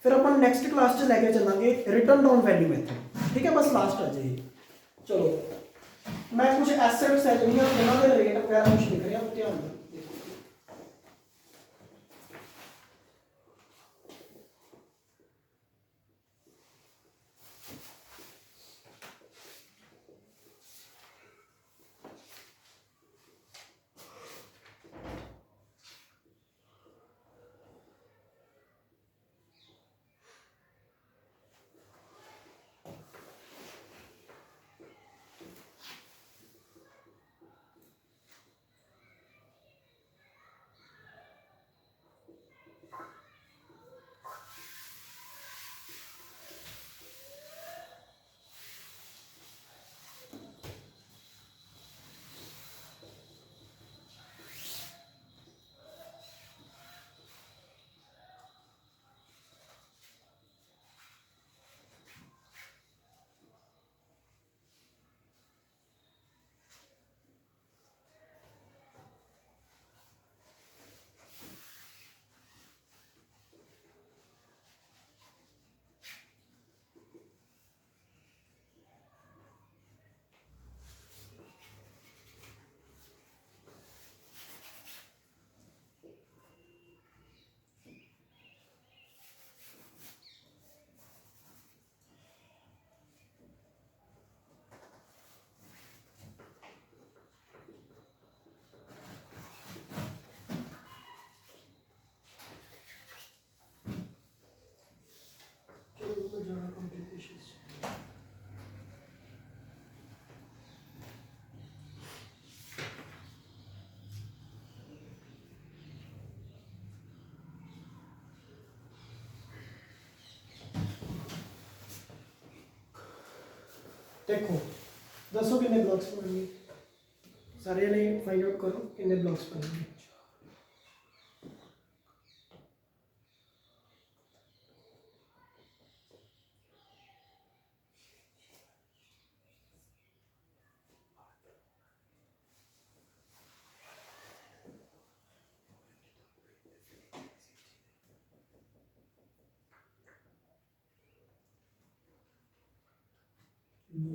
ਫਿਰ ਆਪਾਂ ਨੈਕਸਟ ਕਲਾਸ 'ਚ ਲੈ ਕੇ ਚੱਲਾਂਗੇ ਰਿਟਰਨ ਡਾਊਨ ਵੈਲਿਊ ਮੈਥਡ, ਠੀਕ ਹੈ। ਬਸ ਲਾਸਟ ਆ ਜਾਏ। चलो मैं कुछ एसेट्स है ਜਿਹੜੀਆਂ ਉਹਨਾਂ ਦੇ ਰੇਟ ਵਗੈਰਾ ਕੁਝ ਲਿਖ ਰਿਹਾ, ਉਹ ਧਿਆਨ ਦਿਓ। देखो दसो कितने ब्लॉक्स बनेंगे, सारे ने फाइंड आउट करो कितने ब्लॉक्स बनेंगे।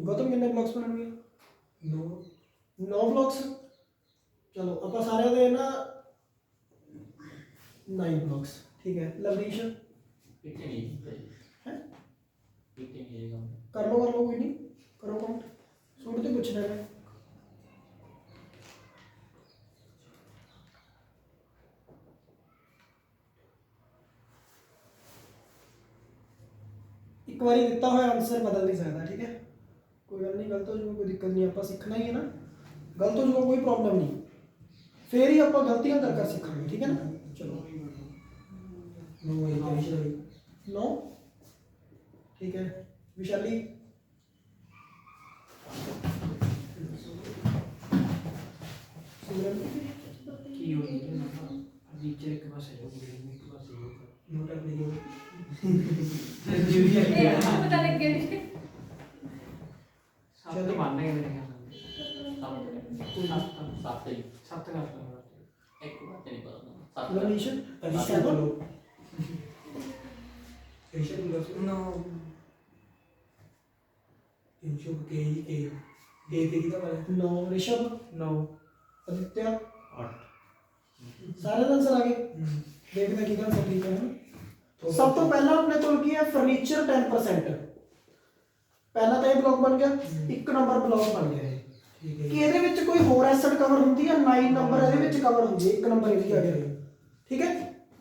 गौतम कितने ब्लॉक्स बनेंगे? 9 ब्लॉक्स। चलो आप सारे दे ना 9 ब्लॉक्स, ठीक है। लवनीश कितने नहीं है कितने नहीं काम कर लो कोई नहीं, करो काउंट, सुन तो पूछ रहे हैं। एक बार दिता हुआ आंसर बदल नहीं सकता, ठीक है, कोई गल नहीं, गलत हो जाएगा कोई दिक्कत नहीं, आप सीखना ही है ना, गलत हो जाएगा कोई प्रॉब्लम नहीं, फिर ही आप गलतियां कर सीखेंगे, ठीक है ना। चलो 9, ठीक है, विशाली सिमरन की हो रही है ना नीचे के पास है बिल्डिंग के पास है नोट अपने को पता लग गया सब तो मानने के मेरे ख्याल सात का एक बात नहीं पता रमेश अभिषेक बोलो, अभिषेक बोलो नो इनशो के ही के के कितना वाला 9, ऋषभ नो आदित्य 8 सारे आंसर आ गए, देखते की गल ठीक है ना। तो सब तो पहला अपने कोल की है फर्नीचर 10%, पहला ਤਾਂ ਇਹ ਬਲੌਕ ਬਣ ਗਿਆ, ਇੱਕ ਨੰਬਰ ਬਲੌਕ ਬਣ ਗਿਆ ਇਹ, ठीक है ਕਿ ਇਹਦੇ ਵਿੱਚ ਕੋਈ ਹੋਰ ਐਸੈਟ ਕਵਰ ਹੁੰਦੀ ਹੈ, 9 ਨੰਬਰ ਇਹਦੇ ਵਿੱਚ ਕਵਰ ਹੁੰਦੀ ਹੈ, ਇੱਕ ਨੰਬਰ ਇਹ ਵੀ ਆ ਗਿਆ, ਠੀਕ ਹੈ,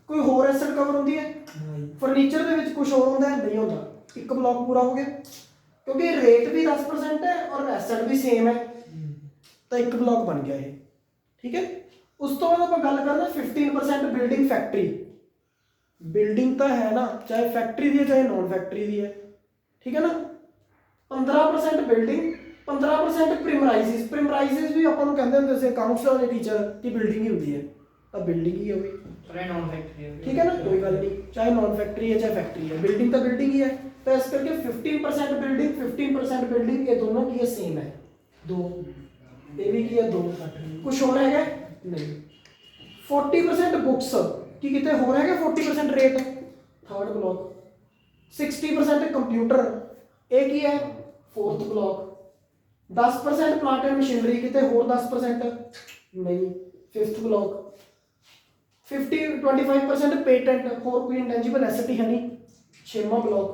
ਕੋਈ ਹੋਰ ਐਸੈਟ ਕਵਰ ਹੁੰਦੀ ਹੈ, नहीं ਫਰਨੀਚਰ ਦੇ ਵਿੱਚ ਕੁਝ ਹੋਰ ਹੁੰਦਾ ਹੈ, ਨਹੀਂ ਹੁੰਦਾ, ਇੱਕ ਬਲੌਕ ਪੂਰਾ ਹੋ ਗਿਆ, ਕਿਉਂਕਿ ਰੇਟ ਵੀ 10% ਹੈ ਔਰ ਐਸੈਟ ਵੀ ਸੇਮ ਹੈ, ਤਾਂ ਇੱਕ ਬਲੌਕ ਬਣ ਗਿਆ ਇਹ, ਠੀਕ ਹੈ। ਉਸ ਤੋਂ ਬਾਅਦ ਆਪਾਂ ਗੱਲ ਕਰਦੇ ਹਾਂ 15% ਬਿਲਡਿੰਗ ਫੈਕਟਰੀ, ਬਿਲਡਿੰਗ ਤਾਂ ਹੈ ਨਾ, ਚਾਹੇ ਫੈਕਟਰੀ ਦੀ ਹੈ ਚਾਹੇ ਨॉन ਫੈਕਟਰੀ ਦੀ ਹੈ, ਠੀਕ ਹੈ ਨਾ। 15% ਬਿਲਡਿੰਗ, 15% ਪ੍ਰੀਮਰਾਈਜ਼ਸ, ਪ੍ਰੀਮਰਾਈਜ਼ਸ ਵੀ ਆਪਾਂ ਨੂੰ ਕਹਿੰਦੇ ਹੁੰਦੇ ਸੀ ਅਕਾਊਂਟਸ ਵਾਲੇ ਟੀਚਰ ਕਿ ਬਿਲਡਿੰਗ ਹੀ ਹੁੰਦੀ ਹੈ, ਤਾਂ ਬਿਲਡਿੰਗ ਹੀ ਹੋਵੇ, थोड़ा नॉन फैक्ट्री ठीक है ना, कोई गल नहीं, चाहे नॉन फैक्ट्री है चाहे फैक्ट्री है, बिल्डिंग तो बिल्डिंग ही है, तो इस करके 15% बिल्डिंग 15% बिल्डिंग ये दोनों की ये सेम है, दो ये भी की है दो, कुछ हो रहेगा नहीं। 40% बुक्स की कितने हो रहेगा 40% रेट, थर्ड ब्लॉक। 60% कंप्यूटर एक ही है, fourth block. 10% plant and machinery कितने होर 10% नहीं, फिफ्थ ब्लॉक। 25% पेटेंट होर कोई इंटेंजिबल एसेट ही है नहीं, छेवां ब्लॉक।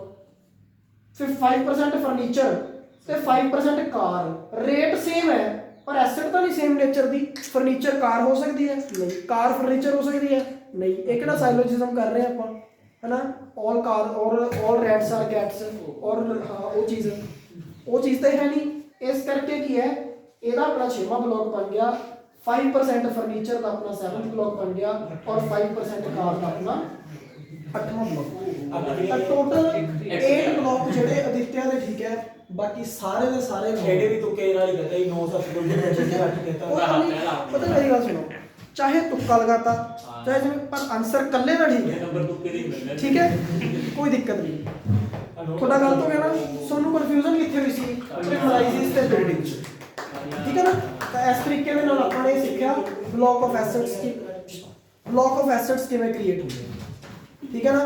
फिर 5% फर्नीचर ते 5% कार, रेट सेम है पर एसेट तो नहीं सेम नेचर दी, फर्नीचर कार हो सकती है नहीं, कार फर्नीचर हो सकती है नहीं, एक ना साइलोजिज्म कर रहे हैं अपन, है ना, ऑल कार और ऑल रैट्स आर कैट्स, और हाँ वो चीज़ तो है नहीं, इस करके की है ਇਹਦਾ अपना 6वां ब्लॉक बन गया, 5% फर्नीचर का अपना 7th ब्लॉक बन गया और 5% कार का अपना 8वां ब्लॉक। टोटल 8 ब्लॉक ਜਿਹੜੇ ਅਦਿੱਤਿਆ ਦੇ, ਠੀਕ ਹੈ, ਬਾਕੀ ਸਾਰੇ ਦੇ ਸਾਰੇ एडे भी तुक्के ਨਾਲ ਹੀ कहता है 9 7 कहता ਉਹ ਤਾਂ ਨਹੀਂ, ਪਤਾ ਮੇਰੀ ਗੱਲ ਸੁਣੋ, ਚਾਹੇ ਤੁੱਕਾ ਲਗਾਤਾ ਚਾਹੇ ਜਿਵੇਂ, ਪਰ ਆਨਸਰ ਕੱਲੇ ਦਾ ਠੀਕ ਹੈ, नंबर तुक्के ਦੇ ਮਿਲਣਾ, ਠੀਕ ਹੈ, ਕੋਈ ਦਿੱਕਤ ਨਹੀਂ। ਥੋੜਾ ਗਲਤ ਹੋ ਗਿਆ ਨਾ, ਤੁਹਾਨੂੰ ਕਨਫਿਊਜ਼ਨ ਕਿੱਥੇ ਹੋਈ ਸੀ ਪ੍ਰੀਮਰਾਈਜ਼ਸ ਤੇ ਬਿਲਡਿੰਗ ਚ, ਠੀਕ ਹੈ ਨਾ। ਤਾਂ ਇਸ ਤਰੀਕੇ ਦੇ ਨਾਲ ਆਪਾਂ ਨੇ ਸਿੱਖਿਆ ਬਲੌਕ ਆਫ ਐਸੈਟਸ ਕਿਵੇਂ ਕ੍ਰੀਏਟ ਹੁੰਦੇ ਆ, ਠੀਕ ਹੈ ਨਾ।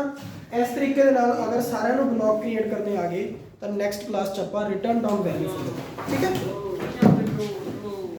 ਇਸ ਤਰੀਕੇ ਦੇ ਨਾਲ ਅਗਰ ਸਾਰਿਆਂ ਨੂੰ ਬਲੌਕ ਕ੍ਰੀਏਟ ਕਰਨੇ ਆ ਗਏ ਤਾਂ ਨੈਕਸਟ ਕਲਾਸ ਚ ਆਪਾਂ ਰਿਟਰਨ ਡਾਊਨ ਵੈਲਿਊ, ਠੀਕ ਹੈ।